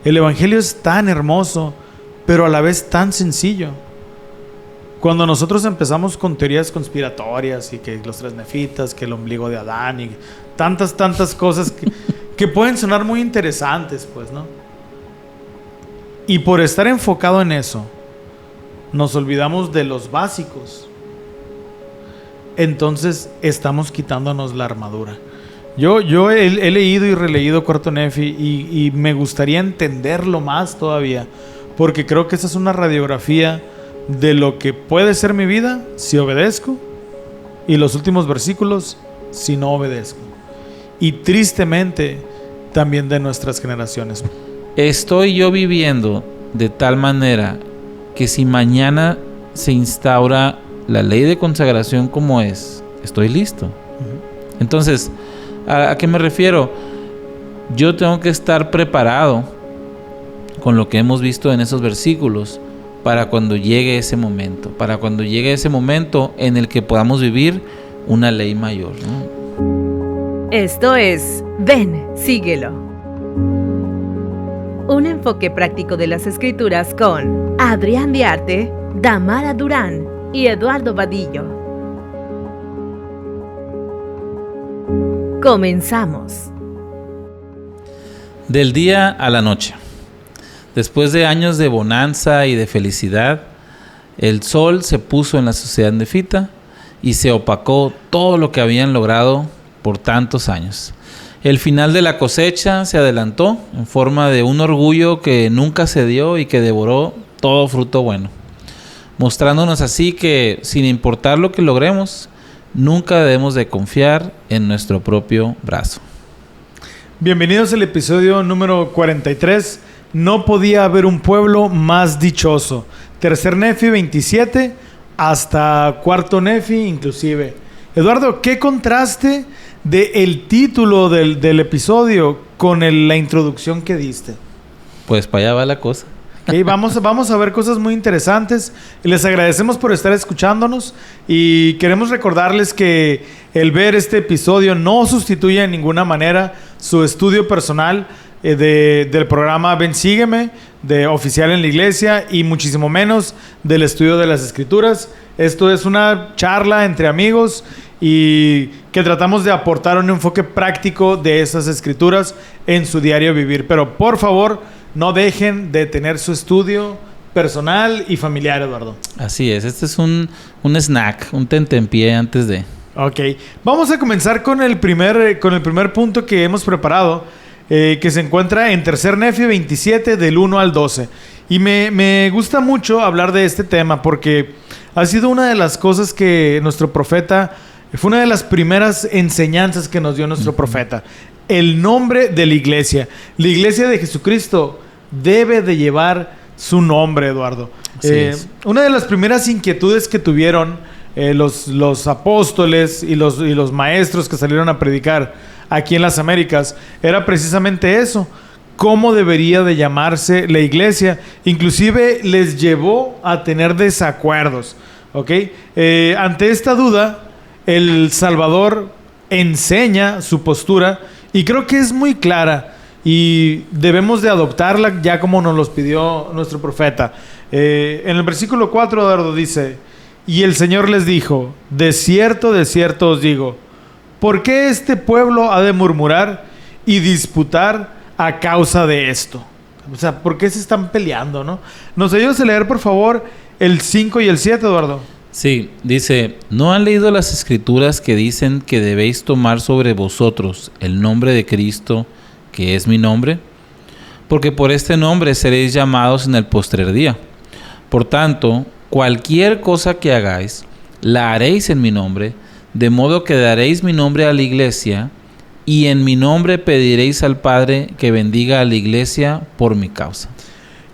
El evangelio es tan hermoso, pero a la vez tan sencillo. Cuando nosotros empezamos con teorías conspiratorias y que los 3 nefitas, que el ombligo de Adán y tantas cosas que pueden sonar muy interesantes, pues, ¿no? Y por estar enfocado en eso, nos olvidamos de los básicos. Entonces estamos quitándonos la armadura. Yo he leído y releído Cuarto Nefi y me gustaría entenderlo más todavía, porque creo que esa es una radiografía de lo que puede ser mi vida si obedezco, y los últimos versículos si no obedezco, y tristemente también de nuestras generaciones. Estoy yo viviendo de tal manera que si mañana se instaura la ley de consagración como es, estoy listo. Entonces, ¿a qué me refiero? Yo tengo que estar preparado con lo que hemos visto en esos versículos para cuando llegue ese momento, en el que podamos vivir una ley mayor, ¿no? Esto es Ven, síguelo. Un enfoque práctico de las Escrituras con Adrián Diarte, Damara Durán y Eduardo Vadillo. Comenzamos. Del día a la noche. Después de años de bonanza y de felicidad, el sol se puso en la sociedad nefita y se opacó todo lo que habían logrado por tantos años. El final de la cosecha se adelantó en forma de un orgullo que nunca cedió y que devoró todo fruto bueno, mostrándonos así que, sin importar lo que logremos, nunca debemos de confiar en nuestro propio brazo. Bienvenidos al episodio número 43. No podía haber un pueblo más dichoso. Tercer Nefi 27 hasta Cuarto Nefi inclusive. Eduardo, ¿qué contraste del título del episodio con la introducción que diste? Pues para allá va la cosa. Okay, vamos a ver cosas muy interesantes. Les agradecemos por estar escuchándonos y queremos recordarles que el ver este episodio no sustituye en ninguna manera su estudio personal del programa Ven, sígueme, de Oficial en la Iglesia, y muchísimo menos del estudio de las Escrituras. Esto es una charla entre amigos y que tratamos de aportar un enfoque práctico de esas Escrituras en su diario vivir. Pero por favor, no dejen de tener su estudio personal y familiar, Eduardo. Así es, este es un snack, un tentempié antes de... Ok, vamos a comenzar con el primer punto que hemos preparado, que se encuentra en Tercer Nefi 27 del 1 al 12. Y me gusta mucho hablar de este tema porque ha sido una de las cosas que nuestro profeta, fue una de las primeras enseñanzas que nos dio nuestro profeta. El nombre de la iglesia. La iglesia de Jesucristo debe de llevar su nombre, Eduardo. Una de las primeras inquietudes que tuvieron los apóstoles y los maestros que salieron a predicar aquí en las Américas era precisamente eso: cómo debería de llamarse la iglesia. Inclusive les llevó a tener desacuerdos, ¿ok? Ante esta duda, el Salvador enseña su postura y creo que es muy clara y debemos de adoptarla ya como nos los pidió nuestro profeta. En el versículo 4, Eduardo, dice: y el Señor les dijo, de cierto os digo, ¿por qué este pueblo ha de murmurar y disputar a causa de esto? O sea, ¿por qué se están peleando, no? ¿Nos ayudas a leer, por favor, el 5 y el 7, Eduardo? Sí, dice: ¿no han leído las Escrituras que dicen que debéis tomar sobre vosotros el nombre de Cristo, que es mi nombre? Porque por este nombre seréis llamados en el postrer día. Por tanto, cualquier cosa que hagáis, la haréis en mi nombre, de modo que daréis mi nombre a la iglesia, y en mi nombre pediréis al Padre que bendiga a la iglesia por mi causa.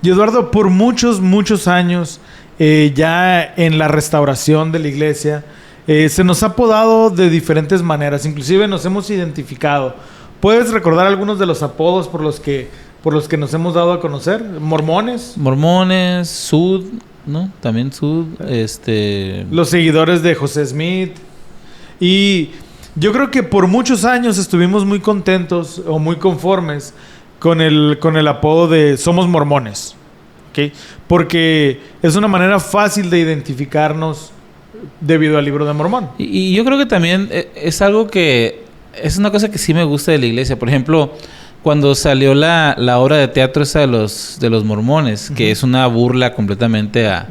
Y Eduardo, por muchos años, ya en la restauración de la iglesia, se nos ha apodado de diferentes maneras, inclusive nos hemos identificado. ¿Puedes recordar algunos de los apodos por los que nos hemos dado a conocer? Mormones, Sud, ¿no? También Sud, los seguidores de José Smith. Y yo creo que por muchos años estuvimos muy contentos o muy conformes con el apodo de Somos Mormones. ¿Okay? Porque es una manera fácil de identificarnos debido al Libro de Mormón. Y yo creo que también es algo que... Es una cosa que sí me gusta de la iglesia. Por ejemplo, cuando salió la obra de teatro esa de los mormones, que es una burla completamente a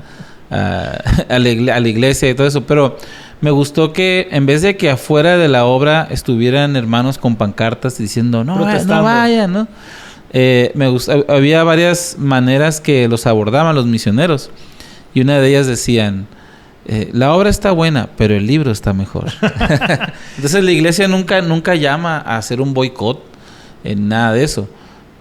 la iglesia y todo eso, pero me gustó que en vez de que afuera de la obra estuvieran hermanos con pancartas diciendo no vayan, ¿no? Me gusta, había varias maneras que los abordaban los misioneros, y una de ellas decían: la obra está buena, pero el libro está mejor. Entonces la iglesia nunca llama a hacer un boicot en nada de eso.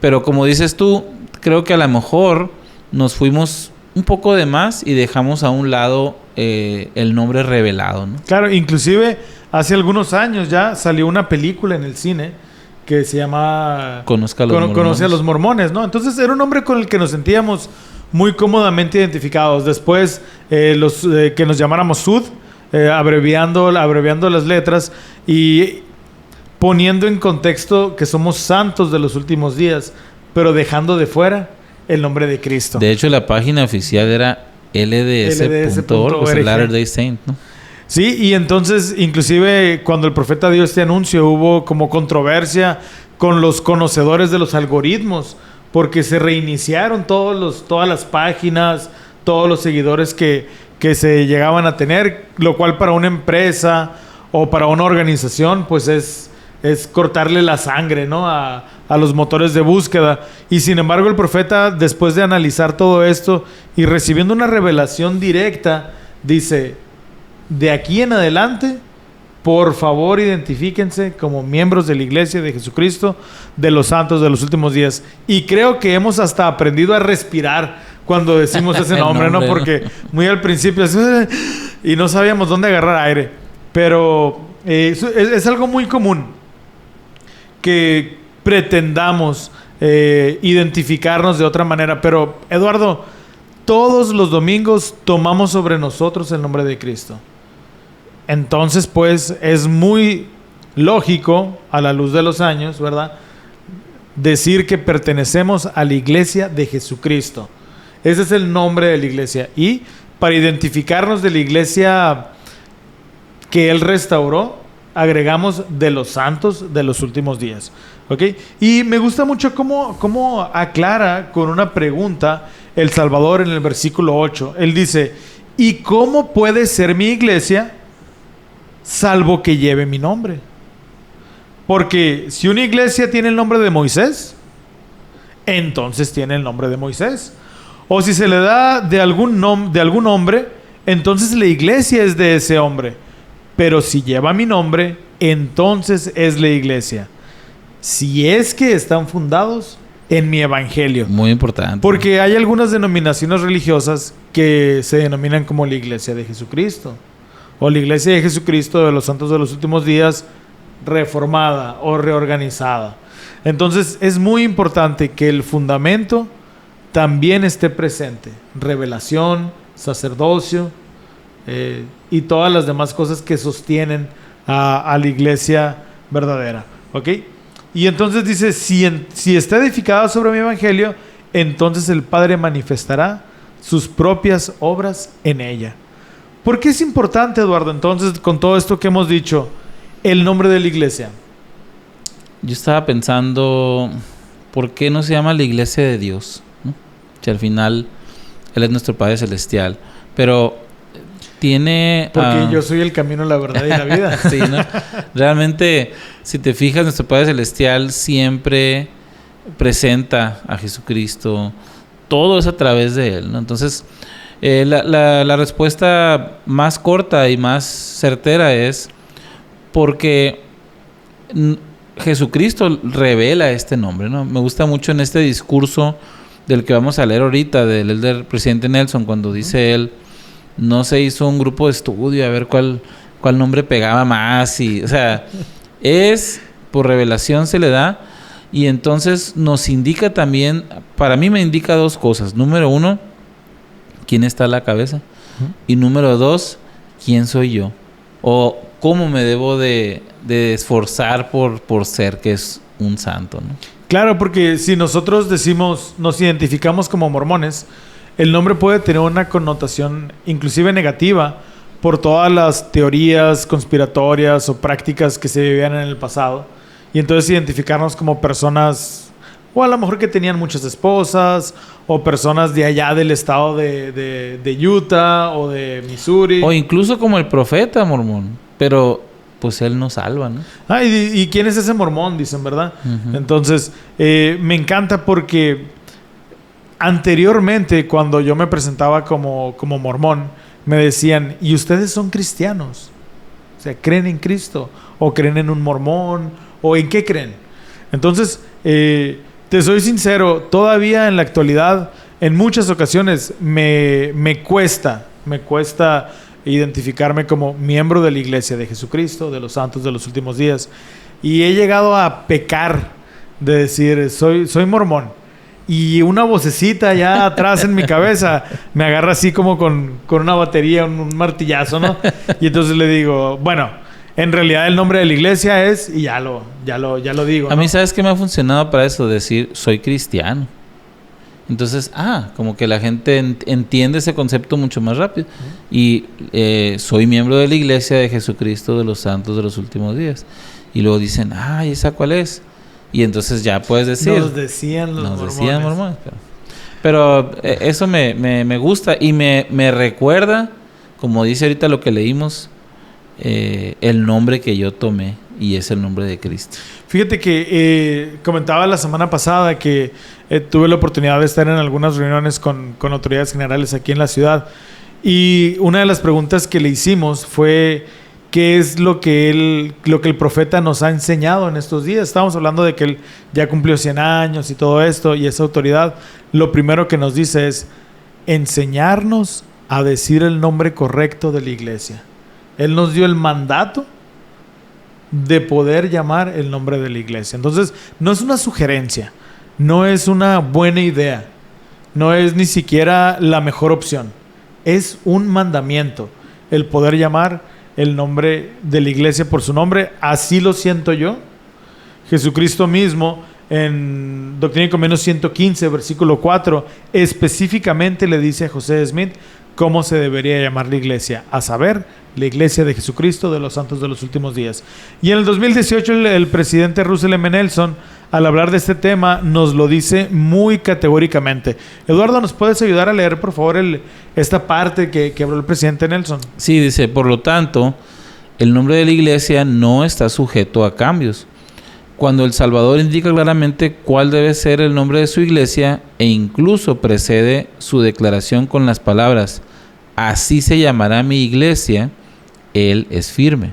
Pero como dices tú, creo que a lo mejor nos fuimos un poco de más y dejamos a un lado el nombre revelado, ¿no? Claro, inclusive hace algunos años ya salió una película en el cine que se llama Conoce a los Mormones, ¿no? Entonces era un nombre con el que nos sentíamos muy cómodamente identificados. Después que nos llamáramos Sud, abreviando las letras y poniendo en contexto que somos santos de los últimos días, pero dejando de fuera el nombre de Cristo. De hecho, la página oficial era LDS.org, o sea, Latter Day Saint, ¿no? Sí, y entonces, inclusive, cuando el profeta dio este anuncio, hubo como controversia con los conocedores de los algoritmos, porque se reiniciaron todas las páginas, todos los seguidores que se llegaban a tener, lo cual para una empresa o para una organización, pues es cortarle la sangre, ¿no? a los motores de búsqueda. Y sin embargo, el profeta, después de analizar todo esto y recibiendo una revelación directa, dice: de aquí en adelante, por favor, identifíquense como miembros de la Iglesia de Jesucristo de los Santos de los Últimos Días. Y creo que hemos hasta aprendido a respirar cuando decimos ese nombre, ¿no? Porque muy al principio y no sabíamos dónde agarrar aire. Pero es algo muy común que pretendamos identificarnos de otra manera. Pero, Eduardo, todos los domingos tomamos sobre nosotros el nombre de Cristo. Entonces, pues, es muy lógico, a la luz de los años, ¿verdad?, decir que pertenecemos a la Iglesia de Jesucristo. Ese es el nombre de la iglesia. Y para identificarnos de la iglesia que Él restauró, agregamos de los santos de los últimos días. ¿Ok? Y me gusta mucho cómo aclara con una pregunta el Salvador en el versículo 8. Él dice: ¿y cómo puede ser mi iglesia salvo que lleve mi nombre? Porque si una iglesia tiene el nombre de Moisés, entonces tiene el nombre de Moisés. O si se le da de algún hombre, entonces la iglesia es de ese hombre. Pero si lleva mi nombre, entonces es la iglesia. Si es que están fundados en mi evangelio. Muy importante. Porque hay algunas denominaciones religiosas que se denominan como la Iglesia de Jesucristo, o la Iglesia de Jesucristo de los Santos de los Últimos Días reformada o reorganizada. Entonces es muy importante que el fundamento también esté presente: revelación, sacerdocio, y todas las demás cosas que sostienen a la iglesia verdadera. ¿Ok? Y entonces dice: si está edificada sobre mi evangelio, entonces el Padre manifestará sus propias obras en ella. ¿Por qué es importante, Eduardo, entonces, con todo esto que hemos dicho, el nombre de la iglesia? Yo estaba pensando, ¿por qué no se llama la iglesia de Dios? ¿No? Si al final Él es nuestro Padre Celestial. Pero tiene... Porque yo soy el camino, la verdad y la vida. Sí, ¿no? Realmente, si te fijas, nuestro Padre Celestial siempre presenta a Jesucristo. Todo es a través de Él, ¿no? Entonces, la respuesta más corta y más certera es porque Jesucristo revela este nombre, ¿no? Me gusta mucho en este discurso del que vamos a leer ahorita, del presidente Nelson, cuando dice él: no se hizo un grupo de estudio a ver cuál nombre pegaba más, y, o sea, es por revelación se le da. Y entonces nos indica también, para mí me indica dos cosas. Número uno, quién está a la cabeza. Y número dos, quién soy yo, o cómo me debo de esforzar por ser, que es un santo, ¿no? Claro, porque si nosotros decimos, nos identificamos como mormones, el nombre puede tener una connotación inclusive negativa por todas las teorías conspiratorias o prácticas que se vivían en el pasado. Y entonces identificarnos como personas, o a lo mejor que tenían muchas esposas, o personas de allá del estado de Utah o de Missouri. O incluso como el profeta mormón. Pero pues él nos salva, ¿no? ¿Y quién es ese mormón? Dicen, ¿verdad? Uh-huh. Entonces, me encanta porque anteriormente, cuando yo me presentaba como mormón, me decían, ¿y ustedes son cristianos? O sea, ¿creen en Cristo? ¿O creen en un mormón? ¿O en qué creen? Entonces, te soy sincero, todavía en la actualidad, en muchas ocasiones, me cuesta identificarme como miembro de la Iglesia de Jesucristo, de los santos de los últimos días. Y he llegado a pecar de decir, soy mormón. Y una vocecita allá atrás en mi cabeza me agarra así como con una batería, un martillazo, ¿no? Y entonces le digo, bueno, en realidad el nombre de la iglesia es... Y ya lo digo, ¿no? A mí, ¿sabes qué me ha funcionado para eso? Decir, soy cristiano. Entonces, como que la gente entiende ese concepto mucho más rápido. Uh-huh. Y soy miembro de la Iglesia de Jesucristo de los Santos de los Últimos Días. Y luego dicen, ¿y esa cuál es? Y entonces ya puedes decir. Nos decían mormones. Pero eso me gusta y me recuerda, como dice ahorita lo que leímos, el nombre que yo tomé. Y es el nombre de Cristo. Fíjate que comentaba la semana pasada que tuve la oportunidad de estar en algunas reuniones con autoridades generales aquí en la ciudad. Y una de las preguntas que le hicimos fue qué es lo que el profeta nos ha enseñado en estos días. Estábamos hablando de que él ya cumplió 100 años y todo esto. Y esa autoridad lo primero que nos dice es enseñarnos a decir el nombre correcto de la iglesia. Él nos dio el mandato de poder llamar el nombre de la iglesia. Entonces, no es una sugerencia, no es una buena idea, no es ni siquiera la mejor opción. Es un mandamiento el poder llamar el nombre de la iglesia por su nombre. Así lo siento yo. Jesucristo mismo, en Doctrina y Convenios 115, versículo 4, específicamente le dice a José Smith cómo se debería llamar la iglesia, a saber, la iglesia de Jesucristo de los santos de los últimos días. Y en el 2018 el presidente Russell M. Nelson, al hablar de este tema, nos lo dice muy categóricamente. Eduardo, ¿nos puedes ayudar a leer, por favor, esta parte que habló el presidente Nelson? Sí, dice, por lo tanto, el nombre de la iglesia no está sujeto a cambios. Cuando el Salvador indica claramente cuál debe ser el nombre de su iglesia e incluso precede su declaración con las palabras, así se llamará mi iglesia, Él es firme.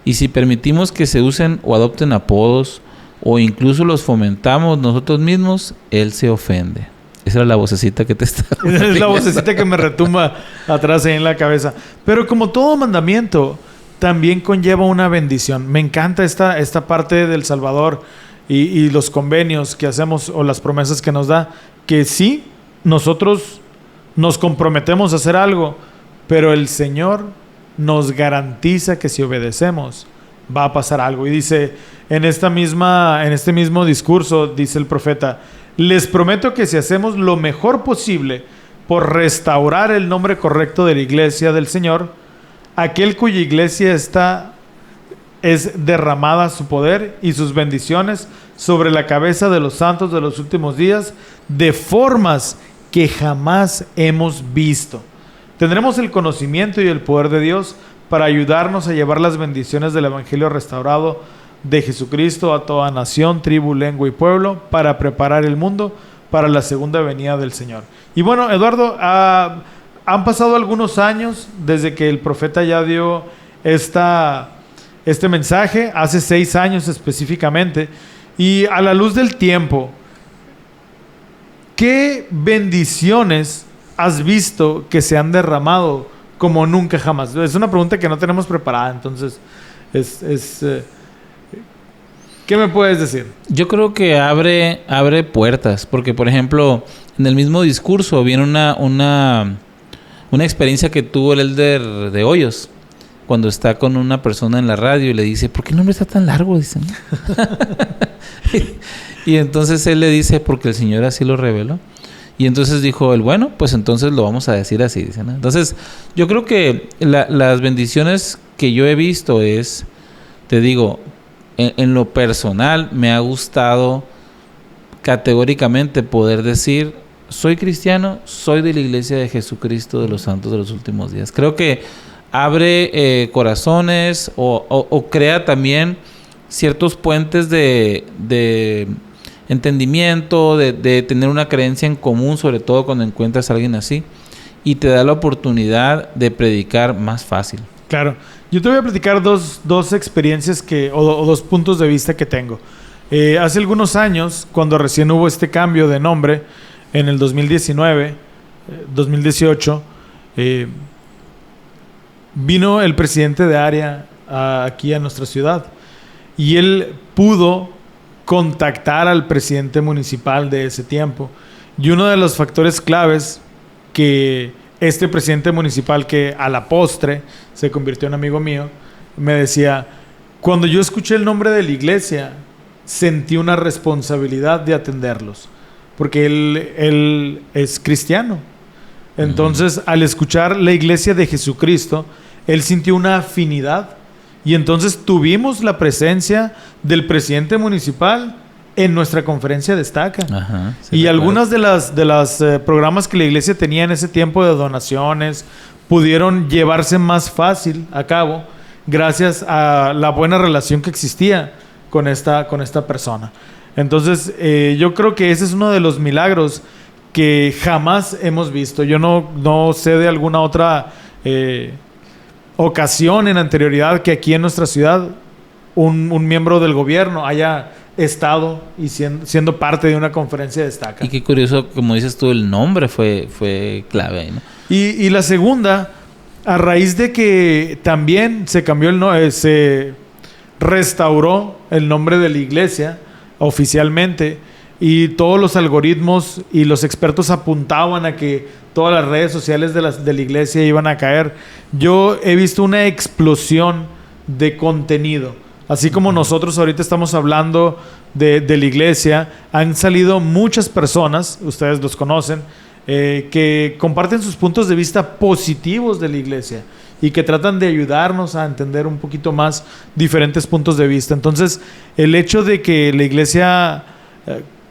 Y si permitimos que se usen o adopten apodos o incluso los fomentamos nosotros mismos, Él se ofende. Esa era la vocecita que te estaba... Es la vocecita que me retumba atrás ahí en la cabeza. Pero como todo mandamiento, también conlleva una bendición. Me encanta esta parte del Salvador y los convenios que hacemos o las promesas que nos da, que sí, nosotros nos comprometemos a hacer algo, pero el Señor nos garantiza que si obedecemos va a pasar algo. Y dice, en este mismo discurso, dice el profeta, les prometo que si hacemos lo mejor posible por restaurar el nombre correcto de la iglesia del Señor, aquel cuya iglesia es derramada su poder y sus bendiciones sobre la cabeza de los santos de los últimos días de formas que jamás hemos visto. Tendremos el conocimiento y el poder de Dios para ayudarnos a llevar las bendiciones del Evangelio restaurado de Jesucristo a toda nación, tribu, lengua y pueblo, para preparar el mundo para la segunda venida del Señor. Y bueno, Eduardo, han pasado algunos años desde que el profeta ya dio este mensaje, hace 6 años específicamente, y a la luz del tiempo, ¿qué bendiciones has visto que se han derramado como nunca jamás? Es una pregunta que no tenemos preparada, entonces, ¿qué me puedes decir? Yo creo que abre puertas, porque por ejemplo, en el mismo discurso viene una experiencia que tuvo el elder de Hoyos cuando está con una persona en la radio y le dice, ¿por qué el nombre está tan largo? Dicen. Y entonces él le dice, porque el Señor así lo reveló. Y entonces dijo él, bueno, pues entonces lo vamos a decir así, dice, ¿no? Entonces, yo creo que las bendiciones que yo he visto es, te digo, en lo personal me ha gustado categóricamente poder decir, soy cristiano, soy de la Iglesia de Jesucristo de los Santos de los Últimos Días. Creo que abre corazones o crea también ciertos puentes de entendimiento, de tener una creencia en común, sobre todo cuando encuentras a alguien así, y te da la oportunidad de predicar más fácil. Claro. Yo te voy a platicar dos experiencias o dos puntos de vista que tengo. Hace algunos años, cuando recién hubo este cambio de nombre, en el 2018, vino el presidente de área aquí a nuestra ciudad y él pudo contactar al presidente municipal de ese tiempo. Y uno de los factores claves que este presidente municipal, que a la postre se convirtió en amigo mío, me decía, cuando yo escuché el nombre de la iglesia, sentí una responsabilidad de atenderlos, porque él es cristiano. Entonces, al escuchar la iglesia de Jesucristo, él sintió una afinidad. Y entonces tuvimos la presencia del presidente municipal en nuestra conferencia Destaca. Ajá, y algunas de las programas que la iglesia tenía en ese tiempo de donaciones pudieron llevarse más fácil a cabo gracias a la buena relación que existía con esta persona. Entonces, yo creo que ese es uno de los milagros que jamás hemos visto. Yo no sé de alguna otra ocasión en anterioridad que aquí en nuestra ciudad un miembro del gobierno haya estado y siendo parte de una conferencia Destaca. Y qué curioso, como dices tú, el nombre fue clave, ¿no? Y la segunda, a raíz de que también se cambió se restauró el nombre de la iglesia oficialmente, y todos los algoritmos y los expertos apuntaban a que todas las redes sociales de la iglesia iban a caer. Yo he visto una explosión de contenido. Así como nosotros ahorita estamos hablando de la iglesia, han salido muchas personas, ustedes los conocen, que comparten sus puntos de vista positivos de la iglesia y que tratan de ayudarnos a entender un poquito más diferentes puntos de vista. Entonces, el hecho de que la iglesia,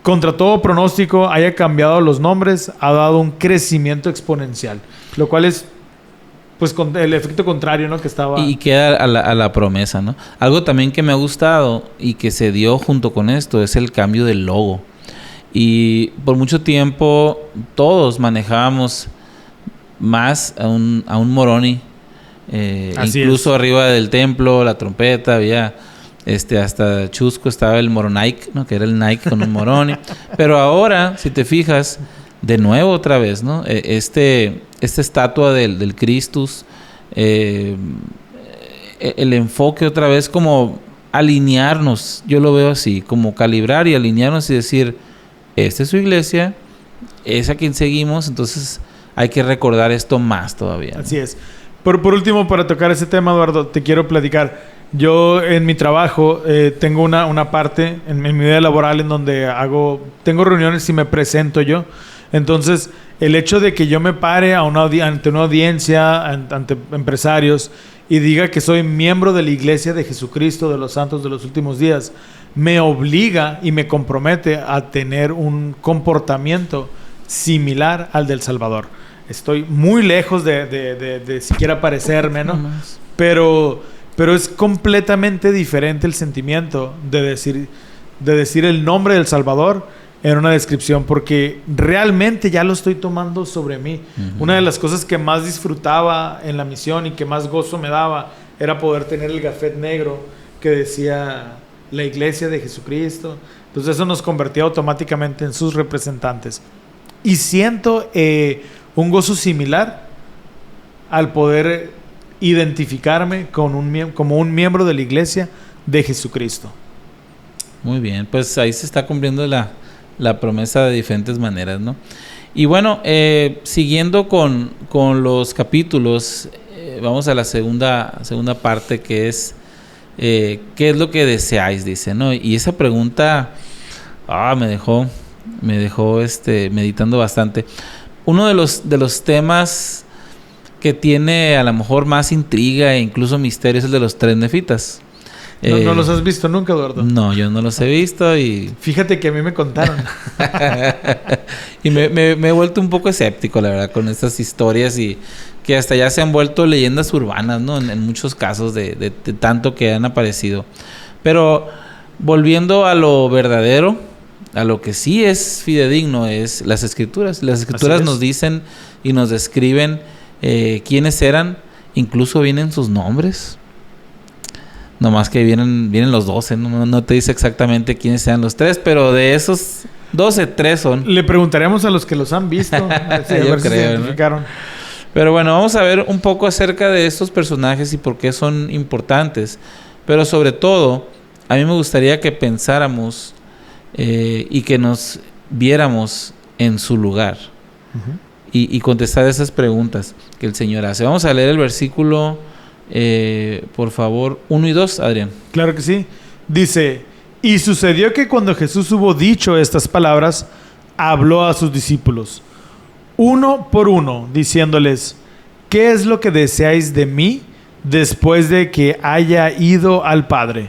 contra todo pronóstico, haya cambiado los nombres, ha dado un crecimiento exponencial, lo cual es pues con el efecto contrario, ¿no? Que estaba... Y queda a la promesa, ¿no? Algo también que me ha gustado y que se dio junto con esto es el cambio del logo. Y por mucho tiempo todos manejábamos más a un Moroni, incluso arriba del templo, la trompeta, había hasta chusco estaba el Moronike, ¿no? Que era el Nike con un Moroni. Pero ahora, si te fijas, de nuevo otra vez, ¿no? Esta estatua del Christus, el enfoque otra vez como alinearnos, yo lo veo así, como calibrar y alinearnos y decir, esta es su iglesia, es a quien seguimos, entonces hay que recordar esto más todavía, ¿no? Así es. Por último, para tocar ese tema, Eduardo, te quiero platicar. Yo en mi trabajo tengo una parte en mi vida laboral en donde tengo reuniones y me presento yo. Entonces, el hecho de que yo me pare ante una audiencia, ante empresarios, y diga que soy miembro de la Iglesia de Jesucristo de los Santos de los Últimos Días, me obliga y me compromete a tener un comportamiento similar al del Salvador. Estoy muy lejos de siquiera parecerme, ¿no? Pero es completamente diferente el sentimiento de decir el nombre del Salvador en una descripción, porque realmente ya lo estoy tomando sobre mí. Uh-huh. Una de las cosas que más disfrutaba en la misión y que más gozo me daba era poder tener el gafet negro que decía la Iglesia de Jesucristo. Entonces eso nos convertía automáticamente en sus representantes. Y siento un gozo similar al poder identificarme como un miembro de la Iglesia de Jesucristo. Muy bien, pues ahí se está cumpliendo la promesa de diferentes maneras, ¿no? Y bueno, siguiendo con los capítulos, vamos a la segunda parte, que es ¿qué es lo que deseáis? Dice, ¿no? Y esa pregunta, me dejó meditando bastante. Uno de los temas que tiene a lo mejor más intriga e incluso misterio es el de los 3 nefitas. ¿No los has visto nunca, Eduardo? No, yo no los he visto y... Fíjate que a mí me contaron. Y me he vuelto un poco escéptico, la verdad, con estas historias y que hasta ya se han vuelto leyendas urbanas, ¿no? En muchos casos de tanto que han aparecido. Pero volviendo a lo verdadero, a lo que sí es fidedigno, es las Escrituras. Las Escrituras nos dicen y nos describen quiénes eran, incluso vienen sus nombres. Nomás que vienen los 12, no te dice exactamente quiénes sean los 3, pero de esos 12, 3 son. Le preguntaremos a los que los han visto, a ver si se identificaron. ¿No? Pero bueno, vamos a ver un poco acerca de estos personajes y por qué son importantes. Pero sobre todo, a mí me gustaría que pensáramos y que nos viéramos en su lugar. Uh-huh. Y contestar esas preguntas que el Señor hace. Vamos a leer el versículo... por favor, 1 y 2, Adrián. Claro que sí. Dice: y sucedió que cuando Jesús hubo dicho estas palabras, habló a sus discípulos, uno por uno, diciéndoles: ¿qué es lo que deseáis de mí después de que haya ido al Padre?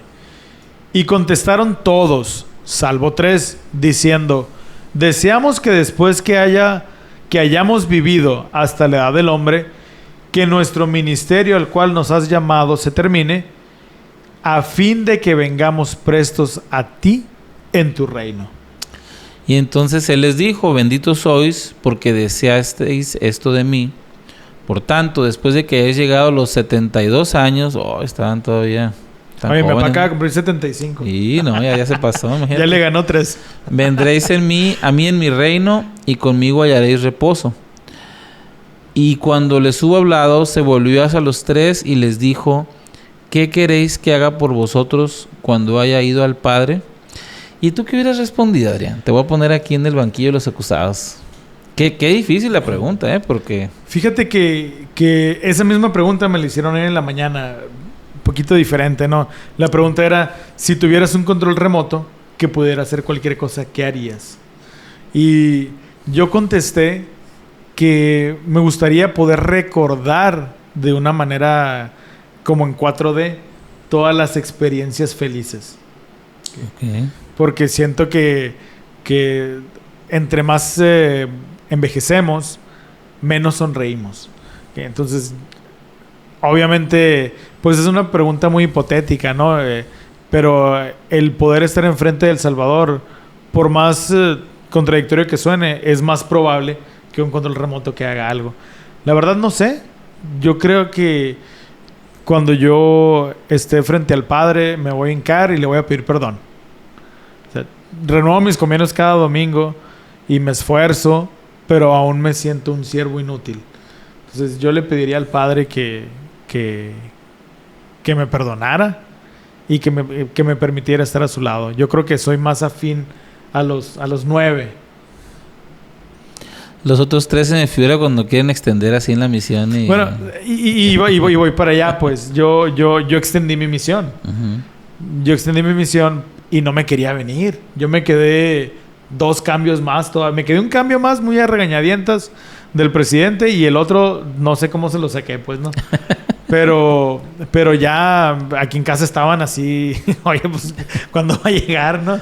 Y contestaron todos, salvo 3, diciendo: deseamos que después que hayamos vivido hasta la edad del hombre, que nuestro ministerio al cual nos has llamado se termine, a fin de que vengamos prestos a ti en tu reino. Y entonces él les dijo: benditos sois porque deseasteis esto de mí. Por tanto, después de que hayáis llegado a los 72 años, estaban todavía tan jóvenes. Mi papá acaba de cumplir 75. Y no, ya se pasó, imagínate. Ya le ganó 3. Vendréis a mí en mi reino, y conmigo hallaréis reposo. Y cuando les hubo hablado, se volvió hacia los 3 y les dijo: ¿qué queréis que haga por vosotros cuando haya ido al Padre? ¿Y tú qué hubieras respondido, Adrián? Te voy a poner aquí en el banquillo de los acusados. Qué difícil la pregunta, porque... Fíjate que esa misma pregunta me la hicieron en la mañana, un poquito diferente, ¿no? La pregunta era: si tuvieras un control remoto que pudiera hacer cualquier cosa, ¿qué harías? Y yo contesté que me gustaría poder recordar de una manera como en 4D todas las experiencias felices. Okay. Porque siento que entre más envejecemos, menos sonreímos. Entonces, obviamente, pues es una pregunta muy hipotética, ¿no? Pero el poder estar enfrente del Salvador, por más contradictorio que suene, es más probable que un control remoto que haga algo. La verdad no sé. Yo creo que cuando yo esté frente al Padre, me voy a hincar y le voy a pedir perdón. O sea, renuevo mis comienzos cada domingo y me esfuerzo, pero aún me siento un siervo inútil. Entonces yo le pediría al Padre que me perdonara y que me permitiera estar a su lado. Yo creo que soy más afín a los 9. Los otros 3 se me figura cuando quieren extender así en la misión. Bueno, y voy para allá, pues. Yo extendí mi misión. Uh-huh. Yo extendí mi misión y no me quería venir. Yo me quedé 2 cambios más. Me quedé un cambio más muy a regañadientas del presidente y el otro no sé cómo se lo saqué, pues, ¿no? Pero ya aquí en casa estaban así, oye, pues, ¿cuándo va a llegar, no?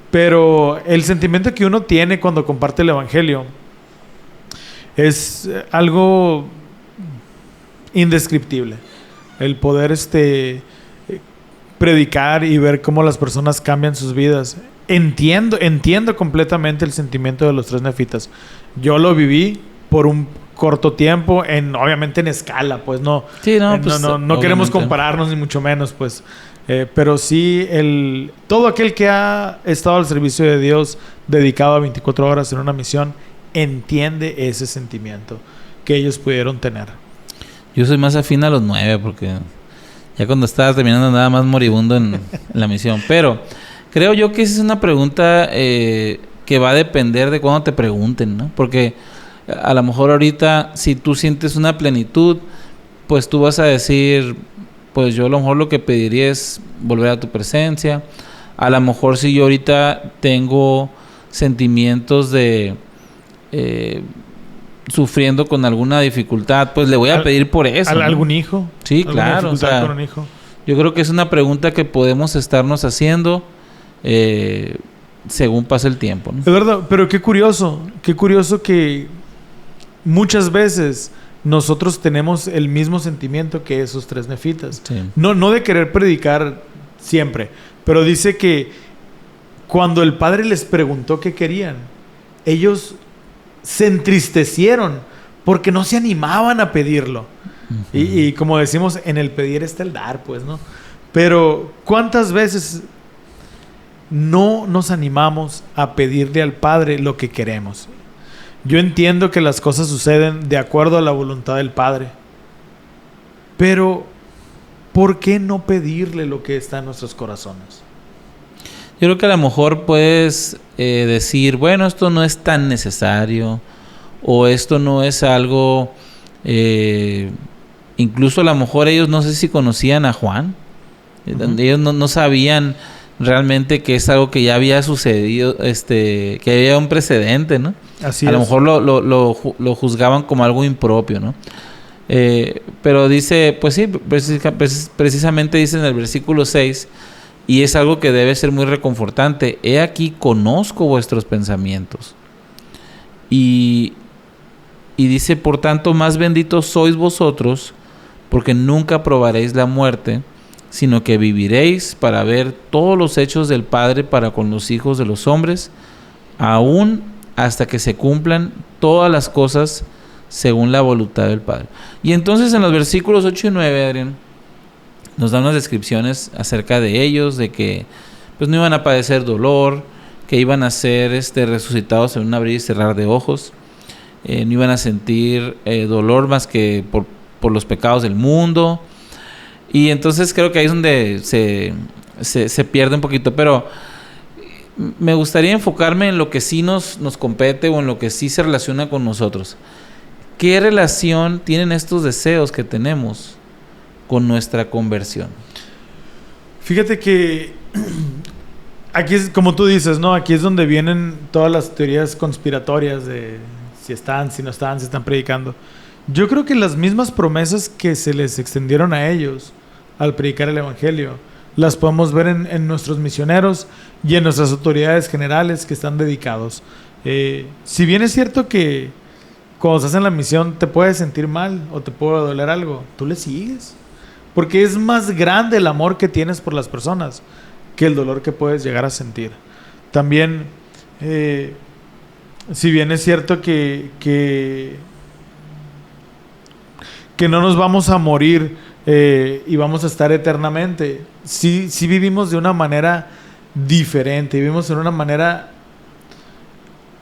Pero el sentimiento que uno tiene cuando comparte el Evangelio es algo indescriptible. El poder predicar y ver cómo las personas cambian sus vidas. Entiendo completamente el sentimiento de los 3 nefitas. Yo lo viví por un corto tiempo, obviamente en escala, pues no. Sí, no queremos compararnos ni mucho menos, pues. Pero sí, todo aquel que ha estado al servicio de Dios, dedicado a 24 horas en una misión, entiende ese sentimiento que ellos pudieron tener. Yo soy más afín a los 9, porque ya cuando estaba terminando nada más moribundo en la misión. Pero creo yo que esa es una pregunta que va a depender de cuándo te pregunten, ¿no? Porque a lo mejor ahorita, si tú sientes una plenitud, pues tú vas a decir: pues yo a lo mejor lo que pediría es volver a tu presencia. A lo mejor si yo ahorita tengo sentimientos de sufriendo con alguna dificultad, pues le voy a pedir por eso, ¿no? ¿Algún hijo? Sí, claro. O sea, con un hijo. Yo creo que es una pregunta que podemos estarnos haciendo según pasa el tiempo, ¿no? Eduardo, pero qué curioso que muchas veces nosotros tenemos el mismo sentimiento que esos 3 nefitas. Sí. No de querer predicar siempre, pero dice que cuando el padre les preguntó qué querían, ellos se entristecieron porque no se animaban a pedirlo. Uh-huh. Y como decimos, en el pedir está el dar, pues, ¿no? Pero ¿cuántas veces no nos animamos a pedirle al Padre lo que queremos? Yo entiendo que las cosas suceden de acuerdo a la voluntad del Padre, pero ¿por qué no pedirle lo que está en nuestros corazones? Yo creo que a lo mejor puedes decir, bueno, esto no es tan necesario, o esto no es algo, incluso a lo mejor ellos no sé si conocían a Juan, uh-huh. Ellos no sabían realmente que es algo que ya había sucedido, que había un precedente, ¿no? Así a es. lo mejor lo juzgaban como algo impropio, ¿no? Pero dice, pues sí, precisamente dice en el versículo 6, y es algo que debe ser muy reconfortante: he aquí conozco vuestros pensamientos. Y dice, por tanto, más benditos sois vosotros, porque nunca probaréis la muerte, sino que viviréis para ver todos los hechos del Padre para con los hijos de los hombres, aún hasta que se cumplan todas las cosas según la voluntad del Padre. Y entonces en los versículos 8 y 9, Adrián, nos dan unas descripciones acerca de ellos, de que pues no iban a padecer dolor, que iban a ser resucitados en un abrir y cerrar de ojos, no iban a sentir dolor más que por los pecados del mundo. Y entonces creo que ahí es donde se pierde un poquito, pero me gustaría enfocarme en lo que sí nos compete o en lo que sí se relaciona con nosotros. ¿Qué relación tienen estos deseos que tenemos con nuestra conversión? Fíjate que aquí es como tú dices, ¿no? Aquí es donde vienen todas las teorías conspiratorias de si están, si no están, si están predicando. Yo creo que las mismas promesas que se les extendieron a ellos al predicar el evangelio las podemos ver en nuestros misioneros y en nuestras autoridades generales que están dedicados. Si bien es cierto que cuando estás en la misión te puedes sentir mal o te puede doler algo, tú le sigues. Porque es más grande el amor que tienes por las personas que el dolor que puedes llegar a sentir. También, si bien es cierto que no nos vamos a morir y vamos a estar eternamente, sí vivimos de una manera diferente, vivimos de una manera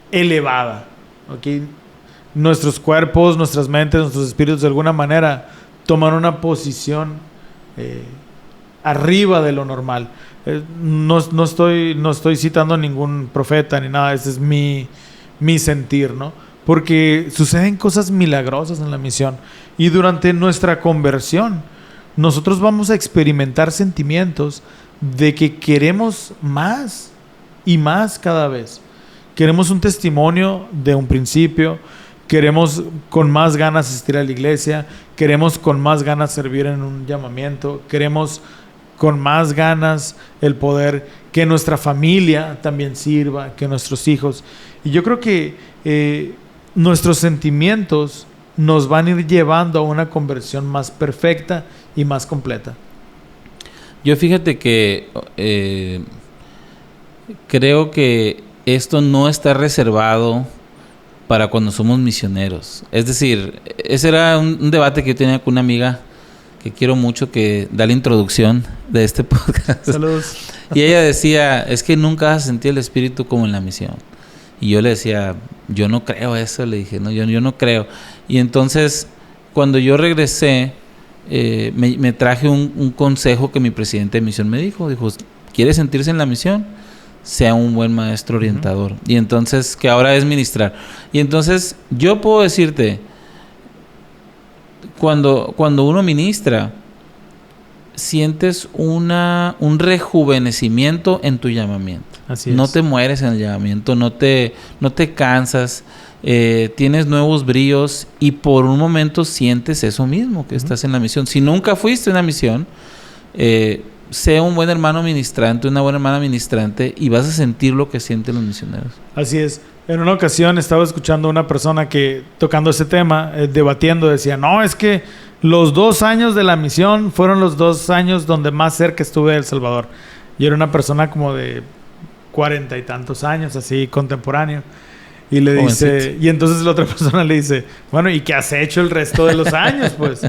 elevada, ¿okay? Nuestros cuerpos, nuestras mentes, nuestros espíritus de alguna manera toman una posición arriba de lo normal. No estoy citando a ningún profeta ni nada, ese es mi sentir, ¿no? Porque suceden cosas milagrosas en la misión y durante nuestra conversión nosotros vamos a experimentar sentimientos de que queremos más y más cada vez. Queremos un testimonio de un principio, queremos con más ganas asistir a la iglesia, queremos con más ganas servir en un llamamiento, queremos con más ganas el poder que nuestra familia también sirva, que nuestros hijos. Y yo creo que nuestros sentimientos nos van a ir llevando a una conversión más perfecta y más completa. Yo fíjate que creo que esto no está reservado para cuando somos misioneros. Es decir, ese era un debate que yo tenía con una amiga que quiero mucho, que da la introducción de este podcast. Saludos. Y ella decía, es que nunca has sentido el espíritu como en la misión. Y yo le decía, yo no creo eso. Le dije, no, yo no creo. Y entonces, cuando yo regresé, me traje un consejo que mi presidente de misión me dijo. Dijo, ¿quieres sentirse en la misión? Sea un buen maestro orientador. Uh-huh. Y entonces, que ahora es ministrar. Y entonces, yo puedo decirte, cuando uno ministra, sientes un rejuvenecimiento en tu llamamiento. Así es. No te mueres en el llamamiento, no te cansas, tienes nuevos bríos y por un momento sientes eso mismo, que estás en la misión. Si nunca fuiste a una misión, sé un buen hermano ministrante, una buena hermana ministrante y vas a sentir lo que sienten los misioneros. Así es. En una ocasión estaba escuchando a una persona que, tocando ese tema, debatiendo, decía, no, es que los 2 años de la misión fueron los 2 años donde más cerca estuve de El Salvador. Y era una persona como de 40 y tantos años, así, contemporáneo. Y le dice, y entonces la otra persona le dice, bueno, ¿y qué has hecho el resto de los años? Pues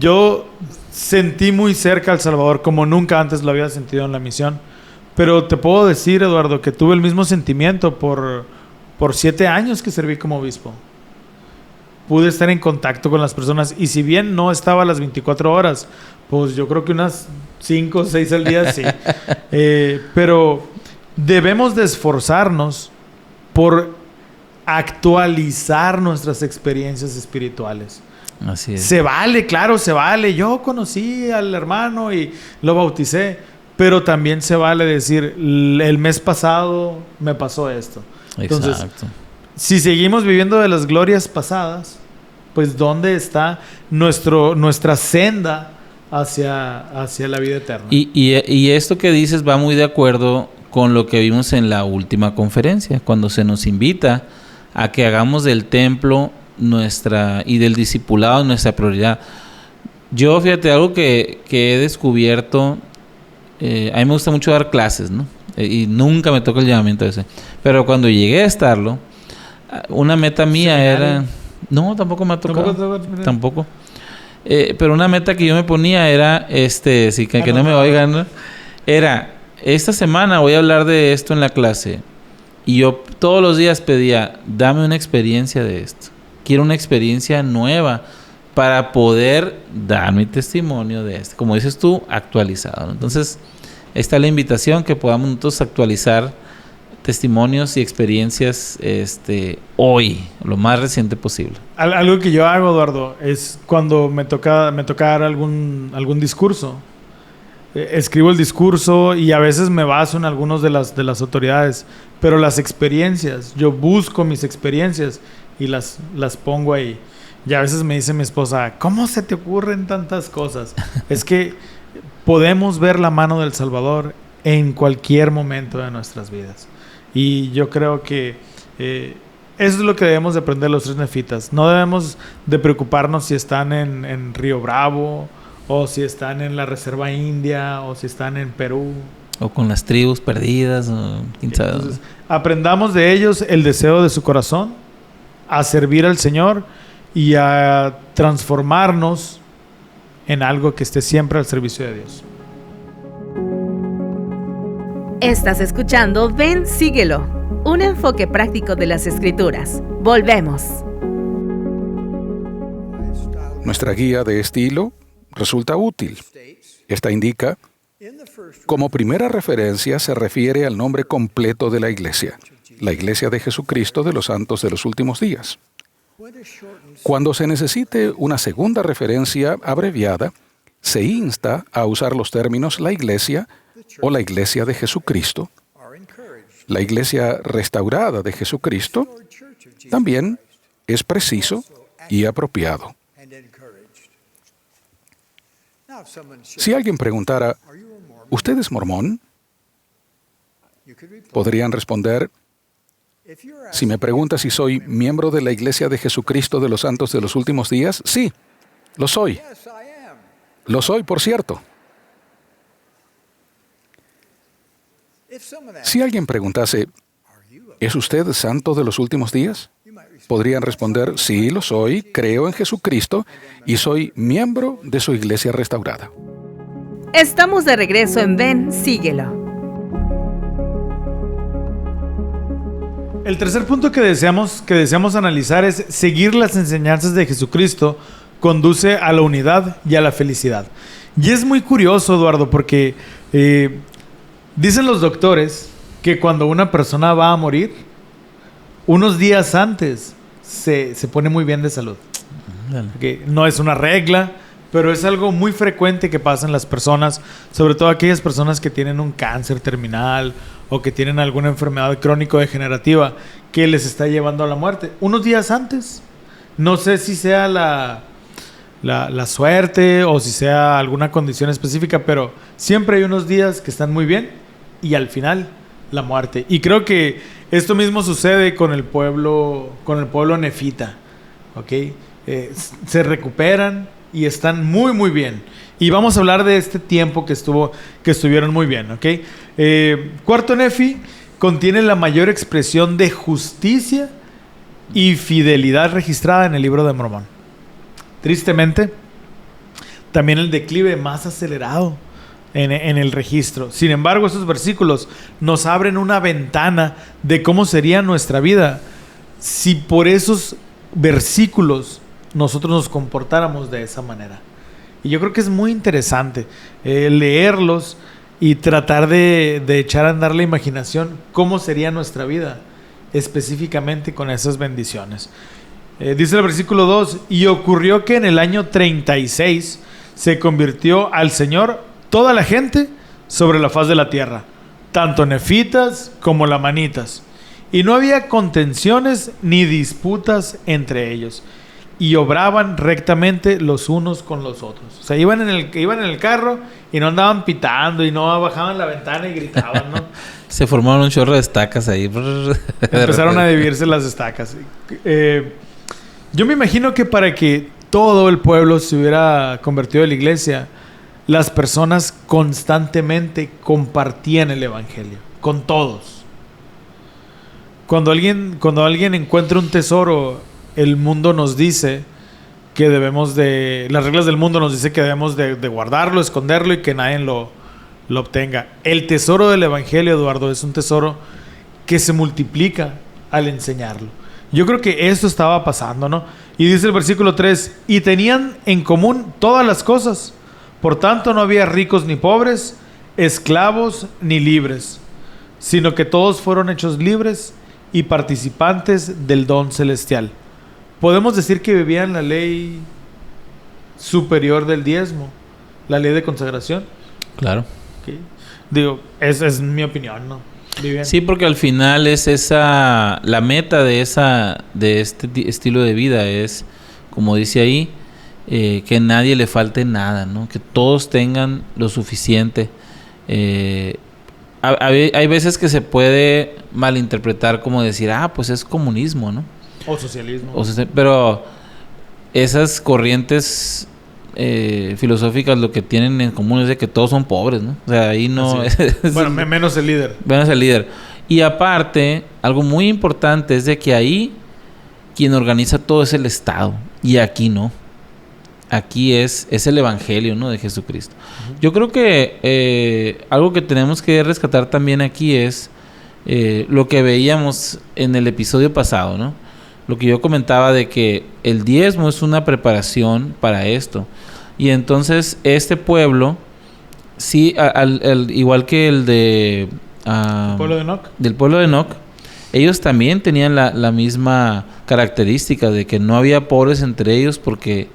yo sentí muy cerca a El Salvador como nunca antes lo había sentido en la misión. Pero te puedo decir, Eduardo, que tuve el mismo sentimiento por 7 años que serví como obispo. Pude estar en contacto con las personas y si bien no estaba a las 24 horas, pues yo creo que unas 5 o 6 al día sí. Pero debemos de esforzarnos por actualizar nuestras experiencias espirituales. Así es. Se vale, claro, se vale. Yo conocí al hermano y lo bauticé. Pero también se vale decir, el mes pasado me pasó esto. Entonces, exacto. Si seguimos viviendo de las glorias pasadas, pues ¿dónde está nuestra senda hacia la vida eterna? Y esto que dices va muy de acuerdo con lo que vimos en la última conferencia, cuando se nos invita a que hagamos del templo y del discipulado nuestra prioridad. Yo, fíjate, algo que he descubierto... a mí me gusta mucho dar clases, ¿no? Y nunca me toca el llamamiento ese. Pero cuando llegué a estarlo, una meta mía era... No, tampoco me ha tocado. Tampoco. Pero una meta que yo me ponía era, sí, que no me oigan, ¿no? Era, esta semana voy a hablar de esto en la clase. Y yo todos los días pedía, dame una experiencia de esto. Quiero una experiencia nueva para poder dar mi testimonio de esto. Como dices tú, actualizado, ¿no? Entonces, esta es la invitación que podamos nosotros actualizar testimonios y experiencias hoy, lo más reciente posible. Algo que yo hago, Eduardo, es cuando me toca dar algún discurso. Escribo el discurso y a veces me baso en algunos de las autoridades, pero las experiencias, yo busco mis experiencias y las pongo ahí. Y a veces me dice mi esposa, ¿cómo se te ocurren tantas cosas? Es que podemos ver la mano del Salvador en cualquier momento de nuestras vidas. Y yo creo que eso es lo que debemos de aprender los 3 nefitas. No debemos de preocuparnos si están en Río Bravo, o si están en la Reserva India, o si están en Perú. O con las tribus perdidas, o quién sabe. Entonces, aprendamos de ellos el deseo de su corazón, a servir al Señor y a transformarnos en algo que esté siempre al servicio de Dios. Estás escuchando Ven, Síguelo, un enfoque práctico de las Escrituras. Volvemos. Nuestra guía de estilo resulta útil. Esta indica, como primera referencia, se refiere al nombre completo de la Iglesia de Jesucristo de los Santos de los Últimos Días. Cuando se necesite una segunda referencia abreviada, se insta a usar los términos la Iglesia o la Iglesia de Jesucristo. La Iglesia restaurada de Jesucristo también es preciso y apropiado. Si alguien preguntara, ¿usted es mormón? Podrían responder, si me pregunta si soy miembro de la Iglesia de Jesucristo de los Santos de los Últimos Días, sí, lo soy. Lo soy, por cierto. Si alguien preguntase, ¿es usted santo de los últimos días? Podrían responder, sí, lo soy, creo en Jesucristo y soy miembro de su Iglesia restaurada. Estamos de regreso en Ven, Síguelo. El tercer punto que deseamos analizar es seguir las enseñanzas de Jesucristo conduce a la unidad y a la felicidad. Y es muy curioso, Eduardo, porque dicen los doctores que cuando una persona va a morir, unos días antes se pone muy bien de salud. Okay, no es una regla, pero es algo muy frecuente que pasa en las personas, sobre todo aquellas personas que tienen un cáncer terminal o que tienen alguna enfermedad crónico-degenerativa que les está llevando a la muerte. Unos días antes, no sé si sea la suerte o si sea alguna condición específica, pero siempre hay unos días que están muy bien y al final la muerte. Y creo que esto mismo sucede con el pueblo nefita, ¿ok? Se recuperan y están muy muy bien. Y vamos a hablar de este tiempo que estuvieron muy bien, ¿ok? Cuarto Nefi contiene la mayor expresión de justicia y fidelidad registrada en el libro de Mormón. Tristemente, también el declive más acelerado en el registro. Sin embargo, esos versículos nos abren una ventana de cómo sería nuestra vida si por esos versículos nosotros nos comportáramos de esa manera. Y yo creo que es muy interesante leerlos y tratar de echar a andar la imaginación cómo sería nuestra vida específicamente con esas bendiciones. Dice el versículo 2: y ocurrió que en el año 36 se convirtió al Señor toda la gente sobre la faz de la tierra, tanto nefitas como lamanitas, y no había contenciones ni disputas entre ellos, y obraban rectamente los unos con los otros. O sea, iban en el carro y no andaban pitando y no bajaban la ventana y gritaban, ¿no? Se formaron un chorro de estacas ahí. Empezaron a dividirse las estacas. Yo me imagino que para que todo el pueblo se hubiera convertido en la iglesia, las personas constantemente compartían el evangelio con todos. Cuando alguien encuentra un tesoro, el mundo nos dice que las reglas del mundo nos dice que debemos de guardarlo, esconderlo y que nadie lo obtenga. El tesoro del evangelio, Eduardo, es un tesoro que se multiplica al enseñarlo. Yo creo que eso estaba pasando, ¿no? Y dice el versículo 3: y tenían en común todas las cosas, por tanto no había ricos ni pobres, esclavos ni libres, sino que todos fueron hechos libres y participantes del don celestial. Podemos decir que vivían la ley superior del diezmo, la ley de consagración. Claro. ¿Okay? Digo, es mi opinión, ¿no? Vivían. Sí, porque al final es la meta de este estilo de vida es, como dice ahí, que nadie le falte nada, ¿no? Que todos tengan lo suficiente. Hay veces que se puede malinterpretar como decir, pues es comunismo, ¿no? O socialismo. Pero esas corrientes filosóficas lo que tienen en común es de que todos son pobres, ¿no? O sea, ahí no... Bueno, menos el líder. Menos el líder. Y aparte, algo muy importante es de que ahí quien organiza todo es el Estado. Y aquí no. Aquí es el evangelio, ¿no? De Jesucristo. Uh-huh. Yo creo que algo que tenemos que rescatar también aquí es lo que veíamos en el episodio pasado, ¿no? Lo que yo comentaba de que el diezmo es una preparación para esto. Y entonces este pueblo, sí, igual que el de... ¿El pueblo de Enoc? Del pueblo de Enoc, ellos también tenían la misma característica de que no había pobres entre ellos porque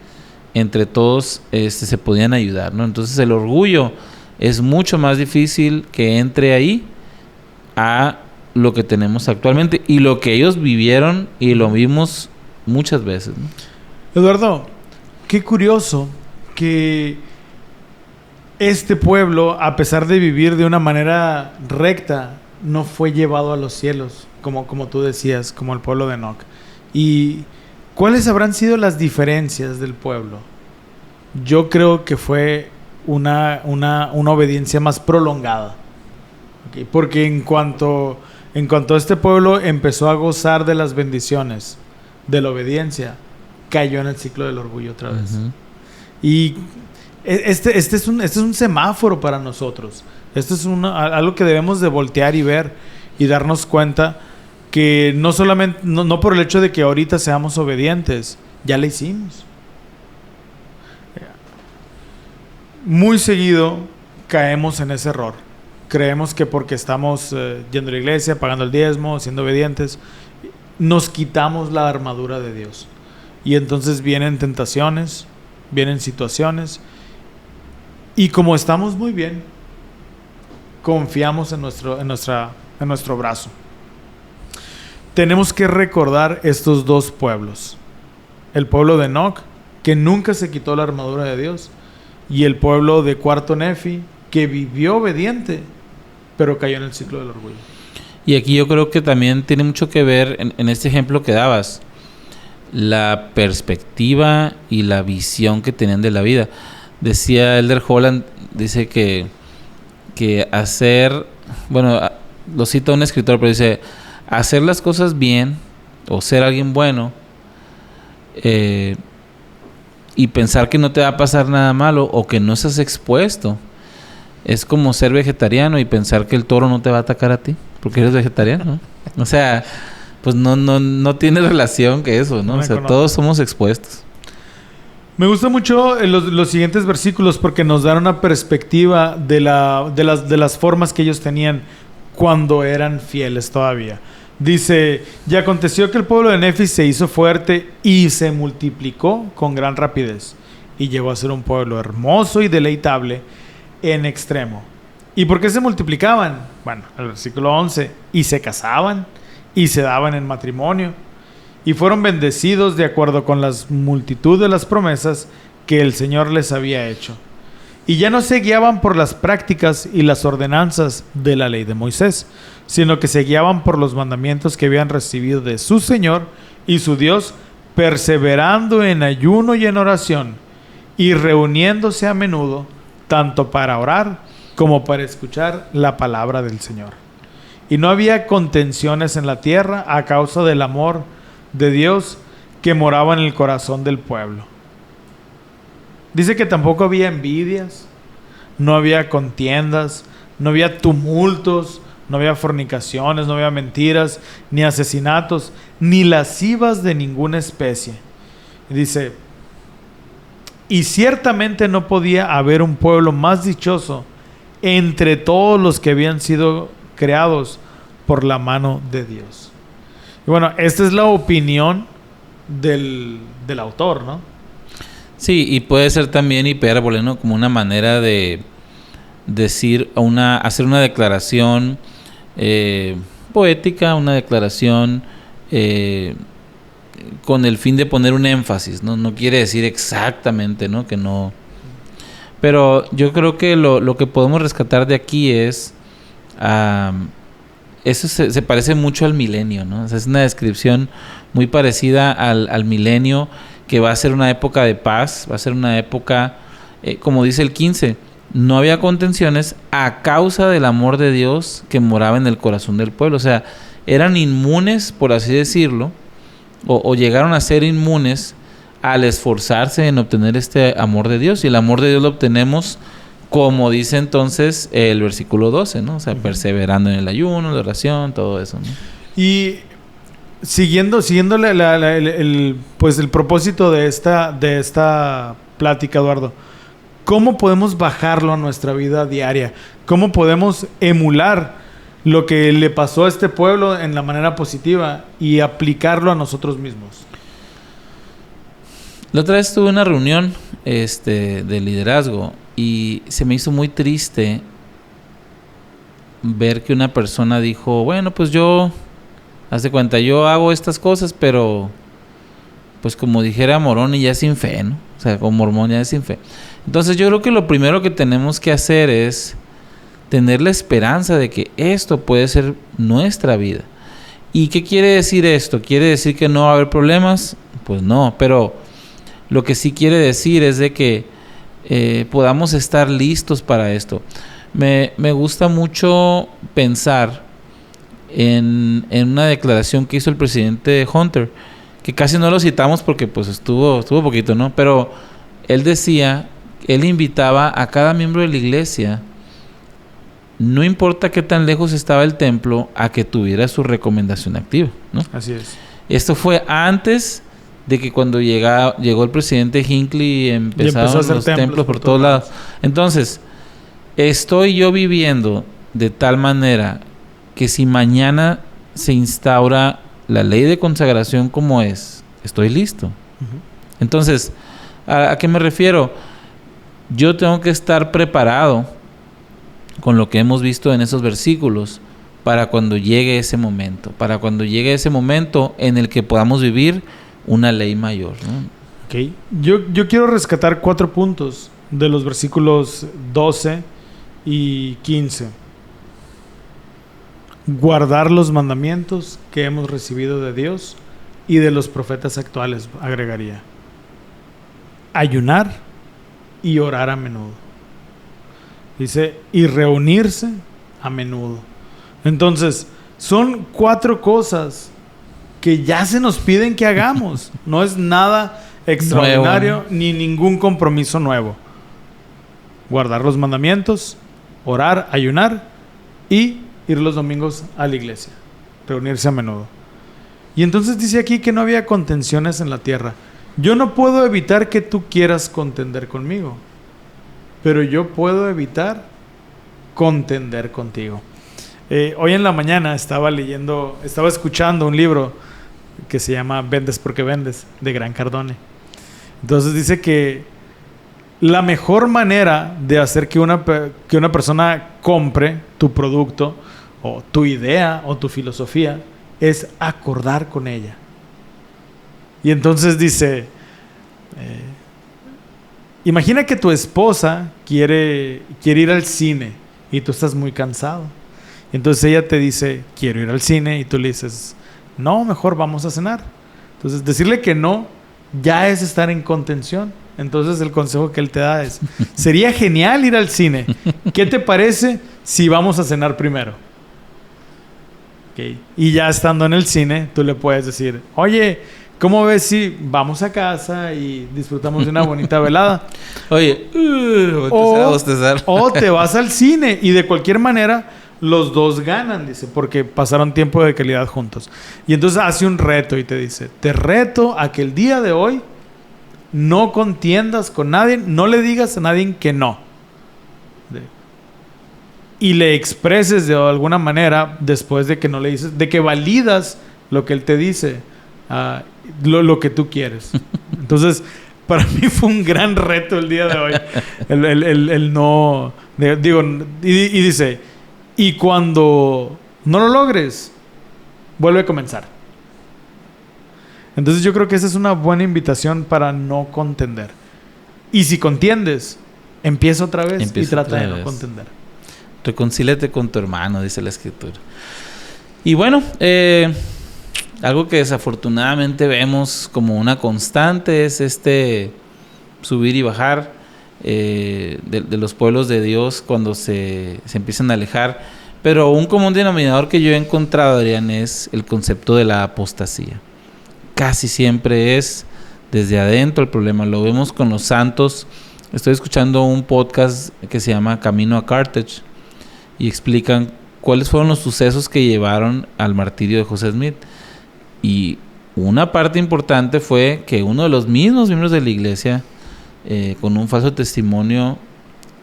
entre todos se podían ayudar, ¿no? Entonces el orgullo es mucho más difícil que entre ahí a lo que tenemos actualmente y lo que ellos vivieron y lo vimos muchas veces, ¿no? Eduardo, qué curioso que este pueblo, a pesar de vivir de una manera recta, no fue llevado a los cielos, como tú decías, como el pueblo de Enoc. ¿Y cuáles habrán sido las diferencias del pueblo? Yo creo que fue una obediencia más prolongada. ¿Okay? Porque en cuanto este pueblo empezó a gozar de las bendiciones de la obediencia, cayó en el ciclo del orgullo otra vez. Uh-huh. Y este es un semáforo para nosotros. Esto es algo que debemos de voltear y ver y darnos cuenta que no solamente, no por el hecho de que ahorita seamos obedientes, ya le hicimos. Muy seguido caemos en ese error. Creemos que porque estamos yendo a la iglesia, pagando el diezmo, siendo obedientes, nos quitamos la armadura de Dios. Y entonces vienen tentaciones, vienen situaciones. Y como estamos muy bien, confiamos en nuestro brazo. Tenemos que recordar estos dos pueblos. El pueblo de Enoc, que nunca se quitó la armadura de Dios, y el pueblo de Cuarto Nefi, que vivió obediente, pero cayó en el ciclo del orgullo. Y aquí yo creo que también tiene mucho que ver, en este ejemplo que dabas, la perspectiva y la visión que tenían de la vida. Decía Elder Holland, dice que hacer, bueno, lo cita un escritor, pero dice, hacer las cosas bien o ser alguien bueno y pensar que no te va a pasar nada malo o que no estás expuesto, es como ser vegetariano y pensar que el toro no te va a atacar a ti porque eres vegetariano, ¿no? O sea, pues no tiene relación que eso, ¿no? O sea, todos somos expuestos. Me gusta mucho los siguientes versículos porque nos dan una perspectiva de las formas que ellos tenían cuando eran fieles todavía. Dice, y aconteció que el pueblo de Nefi se hizo fuerte y se multiplicó con gran rapidez y llegó a ser un pueblo hermoso y deleitable en extremo. ¿Y por qué se multiplicaban? Bueno, el versículo 11, y se casaban y se daban en matrimonio y fueron bendecidos de acuerdo con la multitud de las promesas que el Señor les había hecho. Y ya no se guiaban por las prácticas y las ordenanzas de la ley de Moisés, sino que se guiaban por los mandamientos que habían recibido de su Señor y su Dios, perseverando en ayuno y en oración, y reuniéndose a menudo, tanto para orar como para escuchar la palabra del Señor. Y no había contenciones en la tierra a causa del amor de Dios que moraba en el corazón del pueblo. Dice que tampoco había envidias, no había contiendas, no había tumultos, no había fornicaciones, no había mentiras, ni asesinatos, ni lascivas de ninguna especie. Y dice, y ciertamente no podía haber un pueblo más dichoso entre todos los que habían sido creados por la mano de Dios. Y bueno, esta es la opinión del autor, ¿no? Sí, y puede ser también hipérbole, ¿no? Como una manera de decir, hacer una declaración poética, una declaración con el fin de poner un énfasis, ¿no? No quiere decir exactamente, ¿no? Que no. Pero yo creo que lo que podemos rescatar de aquí es eso se parece mucho al milenio, ¿no? O sea, es una descripción muy parecida al milenio, que va a ser una época de paz, va a ser una época, como dice el 15, no había contenciones a causa del amor de Dios que moraba en el corazón del pueblo. O sea, eran inmunes, por así decirlo, o llegaron a ser inmunes al esforzarse en obtener este amor de Dios. Y el amor de Dios lo obtenemos, como dice entonces el versículo 12, ¿no? O sea, perseverando en el ayuno, la oración, todo eso, ¿no? Y siguiendo el propósito de esta plática, Eduardo, ¿cómo podemos bajarlo a nuestra vida diaria? ¿Cómo podemos emular lo que le pasó a este pueblo en la manera positiva y aplicarlo a nosotros mismos? La otra vez tuve una reunión de liderazgo y se me hizo muy triste ver que una persona dijo, bueno, pues yo, haz de cuenta, yo hago estas cosas, pero pues como dijera Moroni, ya sin fe, ¿no? O sea, como mormón ya sin fe. Entonces yo creo que lo primero que tenemos que hacer es tener la esperanza de que esto puede ser nuestra vida. ¿Y qué quiere decir esto? ¿Quiere decir que no va a haber problemas? Pues no, pero lo que sí quiere decir es de que podamos estar listos para esto. Me gusta mucho pensar en una declaración que hizo el presidente Hunter, que casi no lo citamos porque pues estuvo poquito, ¿no? Pero él decía, él invitaba a cada miembro de la iglesia, no importa qué tan lejos estaba el templo, a que tuviera su recomendación activa, ¿no? Así es. Esto fue antes de que cuando llegó el presidente Hinckley y empezaron los templos por todos lados. Entonces, estoy yo viviendo de tal manera que si mañana se instaura la ley de consagración como es, estoy listo. Uh-huh. Entonces, ¿A qué me refiero? Yo tengo que estar preparado con lo que hemos visto en esos versículos para cuando llegue ese momento. Para cuando llegue ese momento en el que podamos vivir una ley mayor, ¿no? Okay. Yo quiero rescatar 4 puntos de los versículos 12 y 15. Guardar los mandamientos que hemos recibido de Dios y de los profetas actuales, agregaría. Ayunar y orar a menudo. Dice, y reunirse a menudo. Entonces, son 4 cosas que ya se nos piden que hagamos. No es nada extraordinario nuevo, ni ningún compromiso nuevo. Guardar los mandamientos, orar, ayunar y ir los domingos a la iglesia. Reunirse a menudo. Y entonces dice aquí que no había contenciones en la tierra. Yo no puedo evitar que tú quieras contender conmigo, pero yo puedo evitar contender contigo. Hoy en la mañana estaba escuchando un libro que se llama Vendes porque vendes, de Grant Cardone. Entonces dice que la mejor manera de hacer que una persona compre tu producto o tu idea o tu filosofía es acordar con ella. Y entonces dice, imagina que tu esposa quiere ir al cine y tú estás muy cansado. Entonces ella te dice, quiero ir al cine, y tú le dices, no, mejor vamos a cenar. Entonces decirle que no ya es estar en contención. Entonces el consejo que él te da es, sería genial ir al cine. ¿Qué te parece si vamos a cenar primero? Okay. Y ya estando en el cine, tú le puedes decir, oye, ¿cómo ves si vamos a casa y disfrutamos de una bonita velada? Oye, o te vas al cine y de cualquier manera los dos ganan, dice, porque pasaron tiempo de calidad juntos. Y entonces hace un reto y te dice, te reto a que el día de hoy no contiendas con nadie, no le digas a nadie que no. Y le expreses de alguna manera, después de que no le dices, de que validas lo que él te dice, lo que tú quieres. Entonces, para mí fue un gran reto el día de hoy. El no... Digo, y dice, y cuando no lo logres, vuelve a comenzar. Entonces yo creo que esa es una buena invitación para no contender. Y si contiendes, empieza otra vez y trata de no contender. Reconcíliate con tu hermano, dice la Escritura. Y bueno, algo que desafortunadamente vemos como una constante es subir y bajar de los pueblos de Dios cuando se empiezan a alejar. Pero un común denominador que yo he encontrado, Adrián, es el concepto de la apostasía. Casi siempre es desde adentro el problema. Lo vemos con los santos. Estoy escuchando un podcast que se llama Camino a Carthage y explican cuáles fueron los sucesos que llevaron al martirio de José Smith. Y una parte importante fue que uno de los mismos miembros de la iglesia, con un falso testimonio,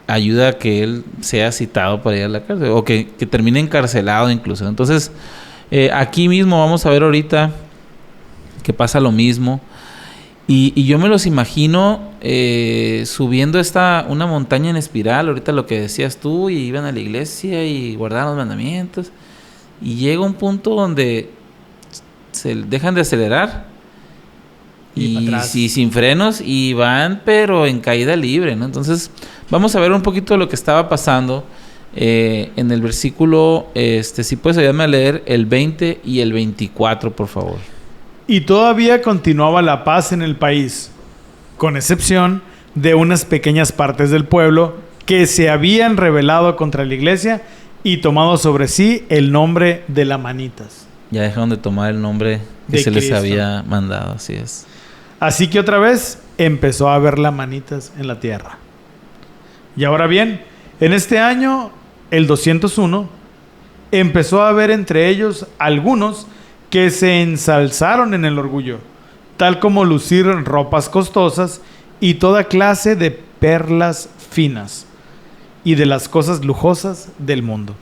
ayuda a que él sea citado para ir a la cárcel, o que termine encarcelado incluso. Entonces, aquí mismo vamos a ver ahorita que pasa lo mismo. Y yo me los imagino subiendo una montaña en espiral, ahorita lo que decías tú, y iban a la iglesia y guardaban los mandamientos. Y llega un punto donde se dejan de acelerar y sin frenos y van pero en caída libre, ¿no? Entonces vamos a ver un poquito de lo que estaba pasando en el versículo, si puedes ayudarme a leer el 20 y el 24, por favor. Y todavía continuaba la paz en el país, con excepción de unas pequeñas partes del pueblo que se habían rebelado contra la iglesia y tomado sobre sí el nombre de lamanitas. Ya dejaron de tomar el nombre que se les había mandado, así es. Así que otra vez empezó a haber lamanitas en la tierra. Y ahora bien, en este año, el 201, empezó a haber entre ellos algunos que se ensalzaron en el orgullo, tal como lucir ropas costosas y toda clase de perlas finas y de las cosas lujosas del mundo.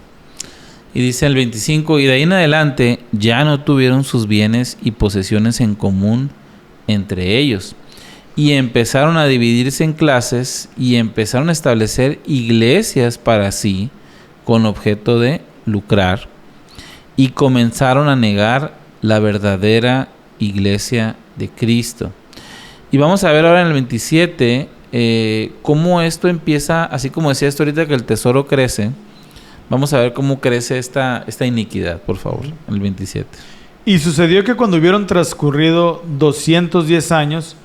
Y dice el 25, y de ahí en adelante ya no tuvieron sus bienes y posesiones en común entre ellos, y empezaron a dividirse en clases y empezaron a establecer iglesias para sí con objeto de lucrar, y comenzaron a negar la verdadera iglesia de Cristo. Y vamos a ver ahora en el 27 cómo esto empieza, así como decía esto ahorita que el tesoro crece. Vamos a ver cómo crece esta iniquidad, por favor, en el 27. Y sucedió que cuando hubieron transcurrido 210 años,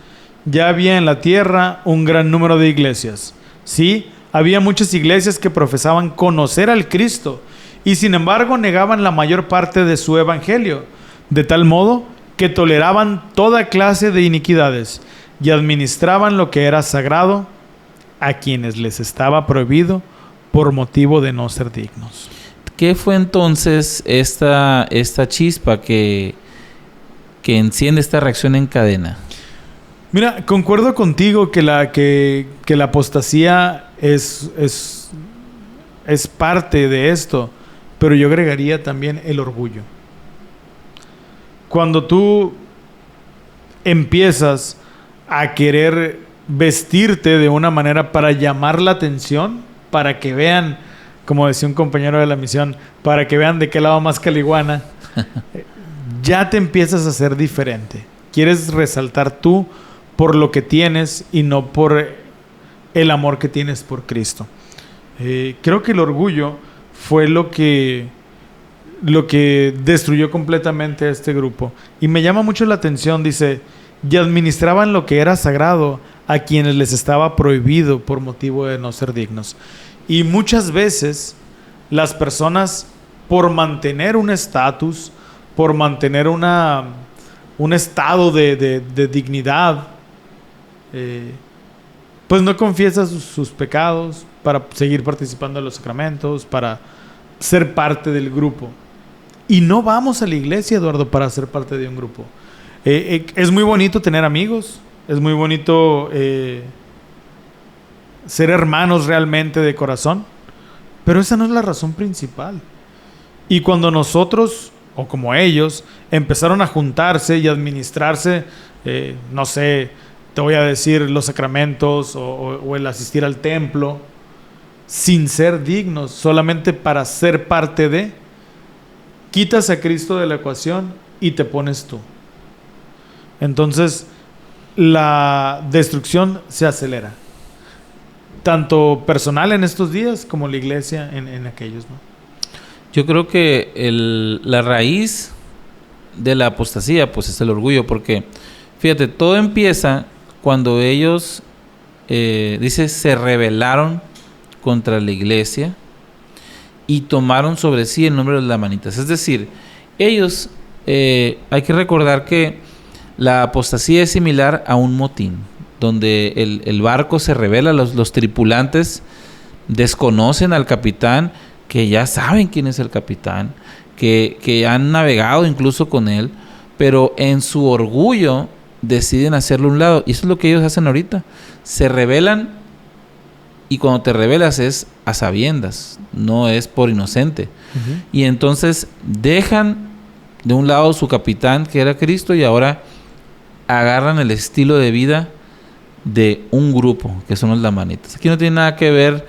ya había en la tierra un gran número de iglesias. Sí, había muchas iglesias que profesaban conocer al Cristo, y sin embargo negaban la mayor parte de su evangelio, de tal modo que toleraban toda clase de iniquidades y administraban lo que era sagrado a quienes les estaba prohibido por motivo de no ser dignos. ¿Qué fue entonces esta chispa que enciende esta reacción en cadena? Mira, concuerdo contigo que la apostasía es parte de esto, pero yo agregaría también el orgullo. Cuando tú empiezas a querer vestirte de una manera para llamar la atención, para que vean, como decía un compañero de la misión, para que vean de qué lado más caliguana, ya te empiezas a ser diferente. Quieres resaltar tú por lo que tienes y no por el amor que tienes por Cristo. Creo que el orgullo fue lo que destruyó completamente a este grupo. Y me llama mucho la atención, dice, y administraban lo que era sagrado a quienes les estaba prohibido por motivo de no ser dignos. Y muchas veces las personas, por mantener un estatus, por mantener un estado de dignidad, pues no confiesa sus pecados para seguir participando en los sacramentos, para ser parte del grupo. Y no vamos a la iglesia, Eduardo, para ser parte de un grupo. Es muy bonito tener amigos, es muy bonito ser hermanos realmente de corazón, pero esa no es la razón principal. Y cuando nosotros, o como ellos, empezaron a juntarse y administrarse, no sé, te voy a decir, los sacramentos o el asistir al templo, sin ser dignos, solamente para ser parte de, quitas a Cristo de la ecuación y te pones tú. Entonces, la destrucción se acelera, tanto personal en estos días como la iglesia en aquellos, ¿no? Yo creo que la raíz de la apostasía pues es el orgullo, porque fíjate, todo empieza cuando ellos dice se rebelaron contra la iglesia y tomaron sobre sí el nombre de los lamanitas. Es decir, ellos hay que recordar que la apostasía es similar a un motín, donde el barco se rebela, los tripulantes desconocen al capitán, que ya saben quién es el capitán, que han navegado incluso con él, pero en su orgullo deciden hacerlo a un lado. Y eso es lo que ellos hacen ahorita. Se rebelan, y cuando te rebelas es a sabiendas, no es por inocente. Uh-huh. Y entonces dejan de un lado su capitán, que era Cristo, y ahora agarran el estilo de vida de un grupo, que son los lamanitas. Aquí no tiene nada que ver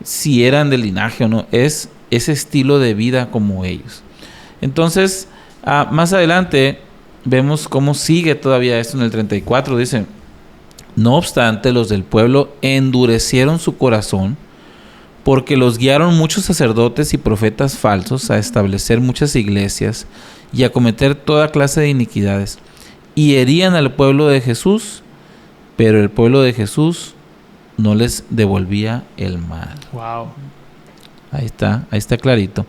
si eran del linaje o no, es ese estilo de vida como ellos. Entonces, más adelante vemos cómo sigue todavía esto en el 34. Dice: no obstante, los del pueblo endurecieron su corazón, porque los guiaron muchos sacerdotes y profetas falsos a establecer muchas iglesias y a cometer toda clase de iniquidades, y herían al pueblo de Jesús, pero el pueblo de Jesús no les devolvía el mal. Wow. Ahí está clarito.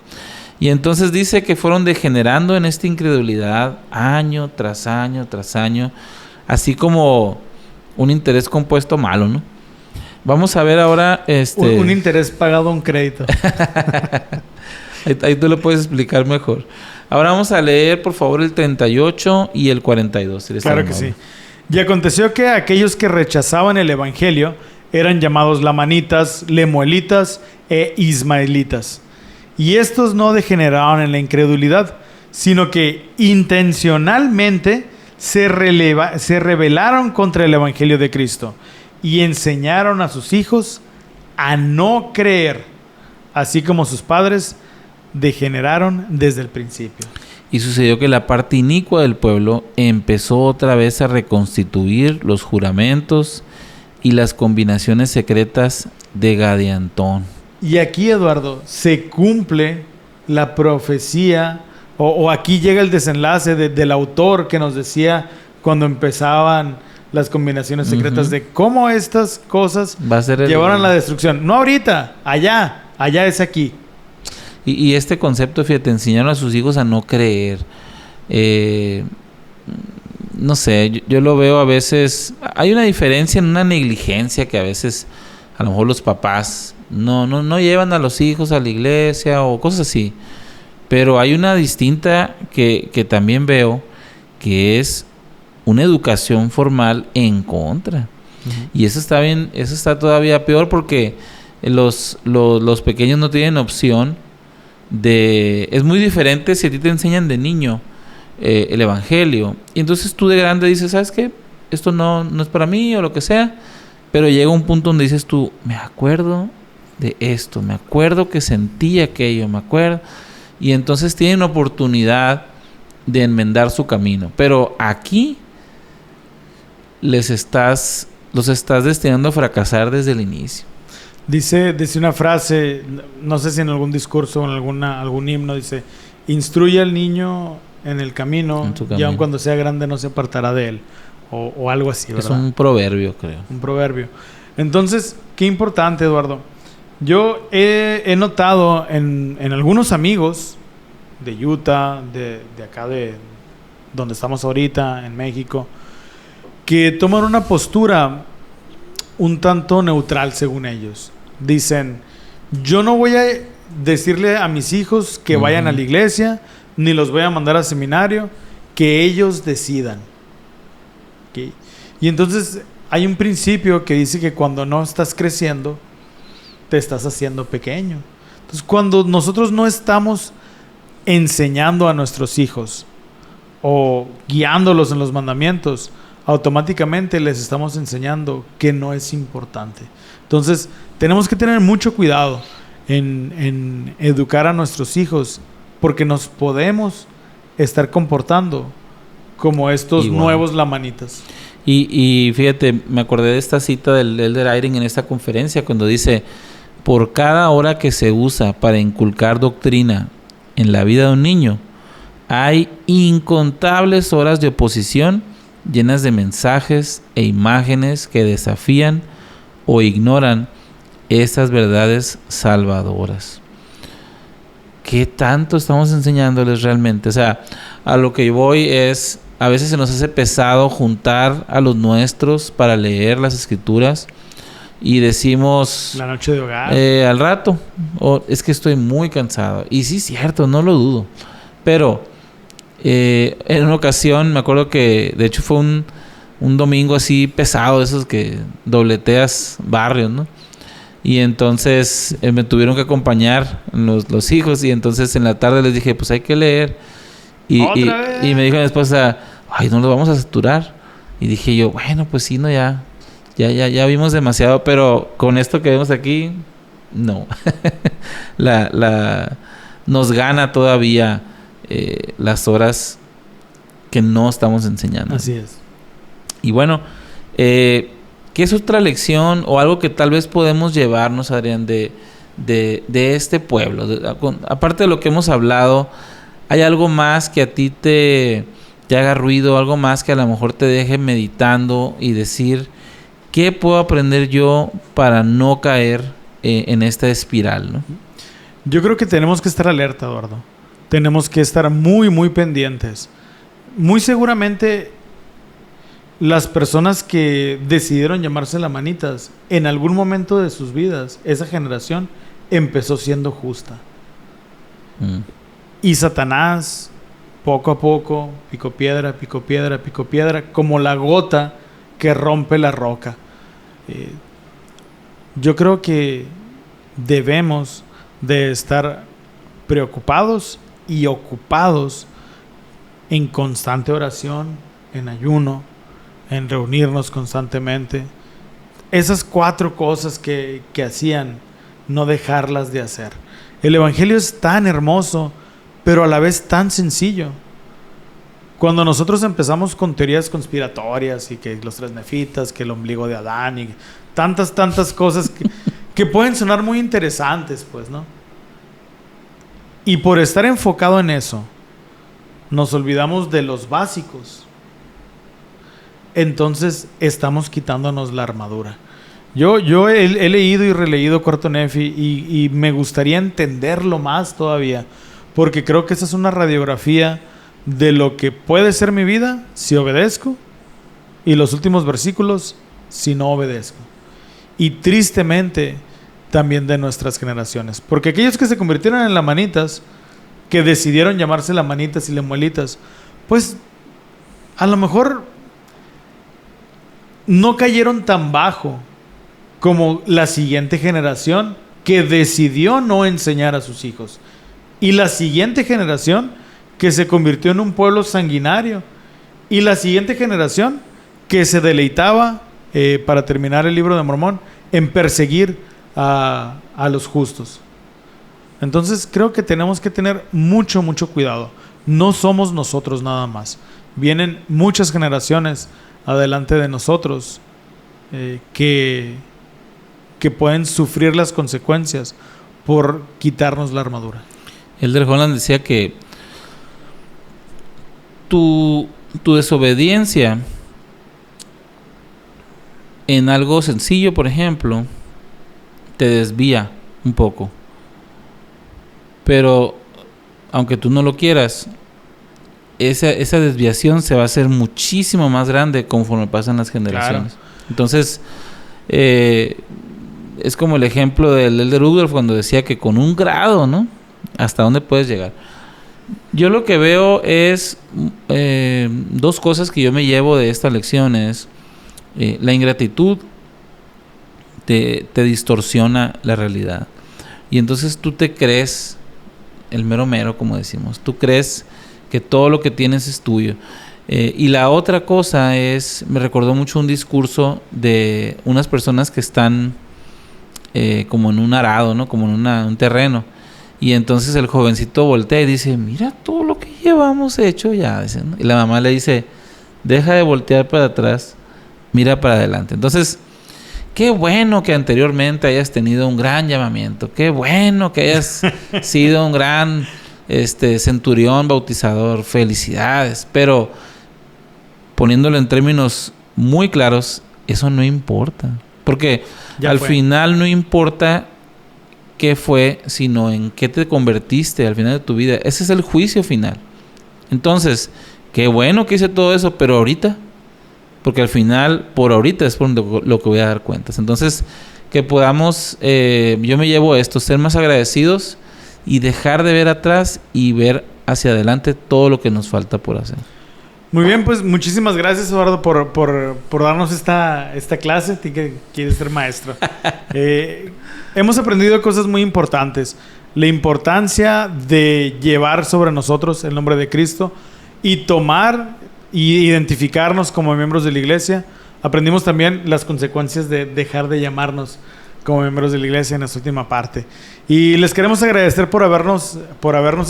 Y entonces dice que fueron degenerando en esta incredulidad año tras año tras año, así como un interés compuesto malo, ¿no? Vamos a ver ahora un interés pagado a un crédito. ahí tú lo puedes explicar mejor. Ahora vamos a leer, por favor, el 38 y el 42. Claro que sí. Y aconteció que aquellos que rechazaban el evangelio eran llamados lamanitas, lemuelitas e ismaelitas. Y estos no degeneraron en la incredulidad, sino que intencionalmente se rebelaron contra el Evangelio de Cristo y enseñaron a sus hijos a no creer, así como sus padres degeneraron desde el principio. Y sucedió que la parte inicua del pueblo empezó otra vez a reconstituir los juramentos y las combinaciones secretas de Gadiantón. Y aquí, Eduardo, se cumple la profecía, o aquí llega el desenlace del autor que nos decía cuando empezaban las combinaciones secretas de cómo estas cosas llevaron a la destrucción. No ahorita, allá es aquí. Y este concepto, fíjate, enseñaron a sus hijos a no creer. No sé, yo lo veo a veces. Hay una diferencia en una negligencia que a veces a lo mejor los papás no llevan a los hijos a la iglesia o cosas así. Pero hay una distinta que también veo, que es una educación formal en contra. Y eso está bien, eso está todavía peor porque los pequeños no tienen opción. Es muy diferente si a ti te enseñan de niño el evangelio y entonces tú de grande dices, ¿sabes qué? Esto no es para mí o lo que sea, pero llega un punto donde dices tú, me acuerdo de esto, me acuerdo que sentí aquello, me acuerdo, y entonces tienen oportunidad de enmendar su camino, pero aquí los estás destinando a fracasar desde el inicio. Dice una frase, no sé si en algún discurso o en algún himno, dice, instruye al niño en el camino, y aun cuando sea grande no se apartará de él, o algo así, ¿verdad? Es un proverbio, creo. Un proverbio. Entonces, qué importante, Eduardo. Yo he notado en algunos amigos de Utah, de acá de donde estamos ahorita, en México, que toman una postura un tanto neutral según ellos. Dicen, yo no voy a decirle a mis hijos que vayan a la iglesia, ni los voy a mandar al seminario, que ellos decidan. ¿Okay? Y entonces hay un principio que dice que cuando no estás creciendo, te estás haciendo pequeño. Entonces cuando nosotros no estamos enseñando a nuestros hijos o guiándolos en los mandamientos, automáticamente les estamos enseñando que no es importante. Entonces, tenemos que tener mucho cuidado en educar a nuestros hijos, porque nos podemos estar comportando como estos nuevos lamanitas. Y fíjate, me acordé de esta cita del Elder Eyring en esta conferencia, cuando dice, por cada hora que se usa para inculcar doctrina en la vida de un niño, hay incontables horas de oposición llenas de mensajes e imágenes que desafían o ignoran estas verdades salvadoras. ¿Qué tanto estamos enseñándoles realmente? O sea, a lo que voy es, a veces se nos hace pesado juntar a los nuestros para leer las escrituras y decimos, la noche de hogar, al rato, es que estoy muy cansado. Y sí, cierto, no lo dudo, pero en una ocasión me acuerdo que de hecho fue un domingo así pesado, esos que dobleteas barrios, ¿no? Y entonces me tuvieron que acompañar los hijos, y entonces en la tarde les dije, pues hay que leer. Y me dijo mi esposa, ay, no lo vamos a saturar. Y dije yo, bueno, pues sí, no, ya vimos demasiado, pero con esto que vemos aquí, no. Nos gana todavía las horas que no estamos enseñando. Así es. Y bueno, ¿qué es otra lección o algo que tal vez podemos llevarnos, Adrián, de este pueblo? Aparte de lo que hemos hablado, ¿hay algo más que a ti te haga ruido? ¿Algo más que a lo mejor te deje meditando y decir, ¿qué puedo aprender yo para no caer en esta espiral, ¿no? Yo creo que tenemos que estar alerta, Eduardo. Tenemos que estar muy, muy pendientes. Muy seguramente las personas que decidieron llamarse lamanitas, en algún momento de sus vidas, esa generación empezó siendo justa. Y Satanás, poco a poco, picó piedra, como la gota que rompe la roca. Yo creo que debemos de estar preocupados y ocupados en constante oración, en ayuno, en reunirnos constantemente. Esas 4 cosas que hacían, no dejarlas de hacer. El Evangelio es tan hermoso, pero a la vez tan sencillo. Cuando nosotros empezamos con teorías conspiratorias y que los 3 nefitas, que el ombligo de Adán y tantas cosas que pueden sonar muy interesantes, pues, ¿no? Y por estar enfocado en eso, nos olvidamos de los básicos. Entonces estamos quitándonos la armadura. Yo he leído y releído Cuarto Nefi y me gustaría entenderlo más todavía, porque creo que esa es una radiografía de lo que puede ser mi vida si obedezco, y los últimos versículos si no obedezco. Y tristemente también de nuestras generaciones, porque aquellos que se convirtieron en lamanitas, que decidieron llamarse lamanitas y lemuelitas, pues a lo mejor no cayeron tan bajo como la siguiente generación que decidió no enseñar a sus hijos, y la siguiente generación que se convirtió en un pueblo sanguinario, y la siguiente generación que se deleitaba, para terminar el libro de Mormón, en perseguir a los justos. Entonces creo que tenemos que tener mucho cuidado. No somos nosotros nada más. Vienen muchas generaciones adelante de nosotros que pueden sufrir las consecuencias por quitarnos la armadura. Elder Holland decía que tu desobediencia en algo sencillo, por ejemplo, te desvía un poco. Pero aunque tú no lo quieras, esa desviación se va a hacer muchísimo más grande conforme pasan las generaciones. Claro. Entonces, es como el ejemplo del Elder Uchtdorf cuando decía que con 1 grado, ¿no? ¿Hasta dónde puedes llegar? Yo lo que veo es 2 cosas que yo me llevo de esta lección. Es la ingratitud te distorsiona la realidad. Y entonces tú te crees el mero, como decimos. Tú crees que todo lo que tienes es tuyo. Y la otra cosa es, me recordó mucho un discurso de unas personas que están como en un arado, ¿no? Como en un terreno. Y entonces el jovencito voltea y dice, mira todo lo que llevamos hecho ya. Dice, ¿no? Y la mamá le dice, deja de voltear para atrás, mira para adelante. Entonces, qué bueno que anteriormente hayas tenido un gran llamamiento. Qué bueno que hayas sido un gran centurión bautizador. Felicidades. Pero poniéndolo en términos muy claros, eso no importa. Porque al final no importa qué fue, sino en qué te convertiste al final de tu vida. Ese es el juicio final. Entonces, qué bueno que hice todo eso, pero ahorita, porque al final, por ahorita es por lo que voy a dar cuentas. Entonces, que podamos, yo me llevo esto, ser más agradecidos y dejar de ver atrás y ver hacia adelante todo lo que nos falta por hacer. Muy bien, pues muchísimas gracias, Eduardo, por darnos esta clase. Tú que quieres ser maestro. Hemos aprendido cosas muy importantes. La importancia de llevar sobre nosotros el nombre de Cristo y tomar y identificarnos como miembros de la iglesia. Aprendimos también las consecuencias de dejar de llamarnos como miembros de la iglesia en esta última parte. Y les queremos agradecer por habernos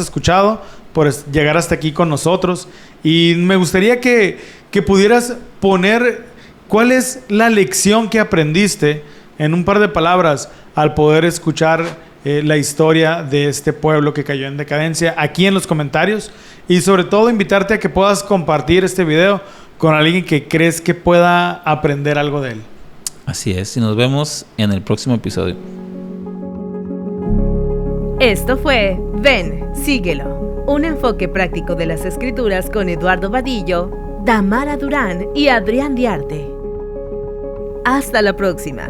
escuchado, por llegar hasta aquí con nosotros. Y me gustaría que pudieras poner cuál es la lección que aprendiste en un par de palabras al poder escuchar la historia de este pueblo que cayó en decadencia aquí en los comentarios. Y sobre todo invitarte a que puedas compartir este video con alguien que crees que pueda aprender algo de él. Así es, y nos vemos en el próximo episodio. Esto fue Ven, síguelo. Un enfoque práctico de las Escrituras con Eduardo Vadillo, Damara Durán y Adrián Diarte. Hasta la próxima.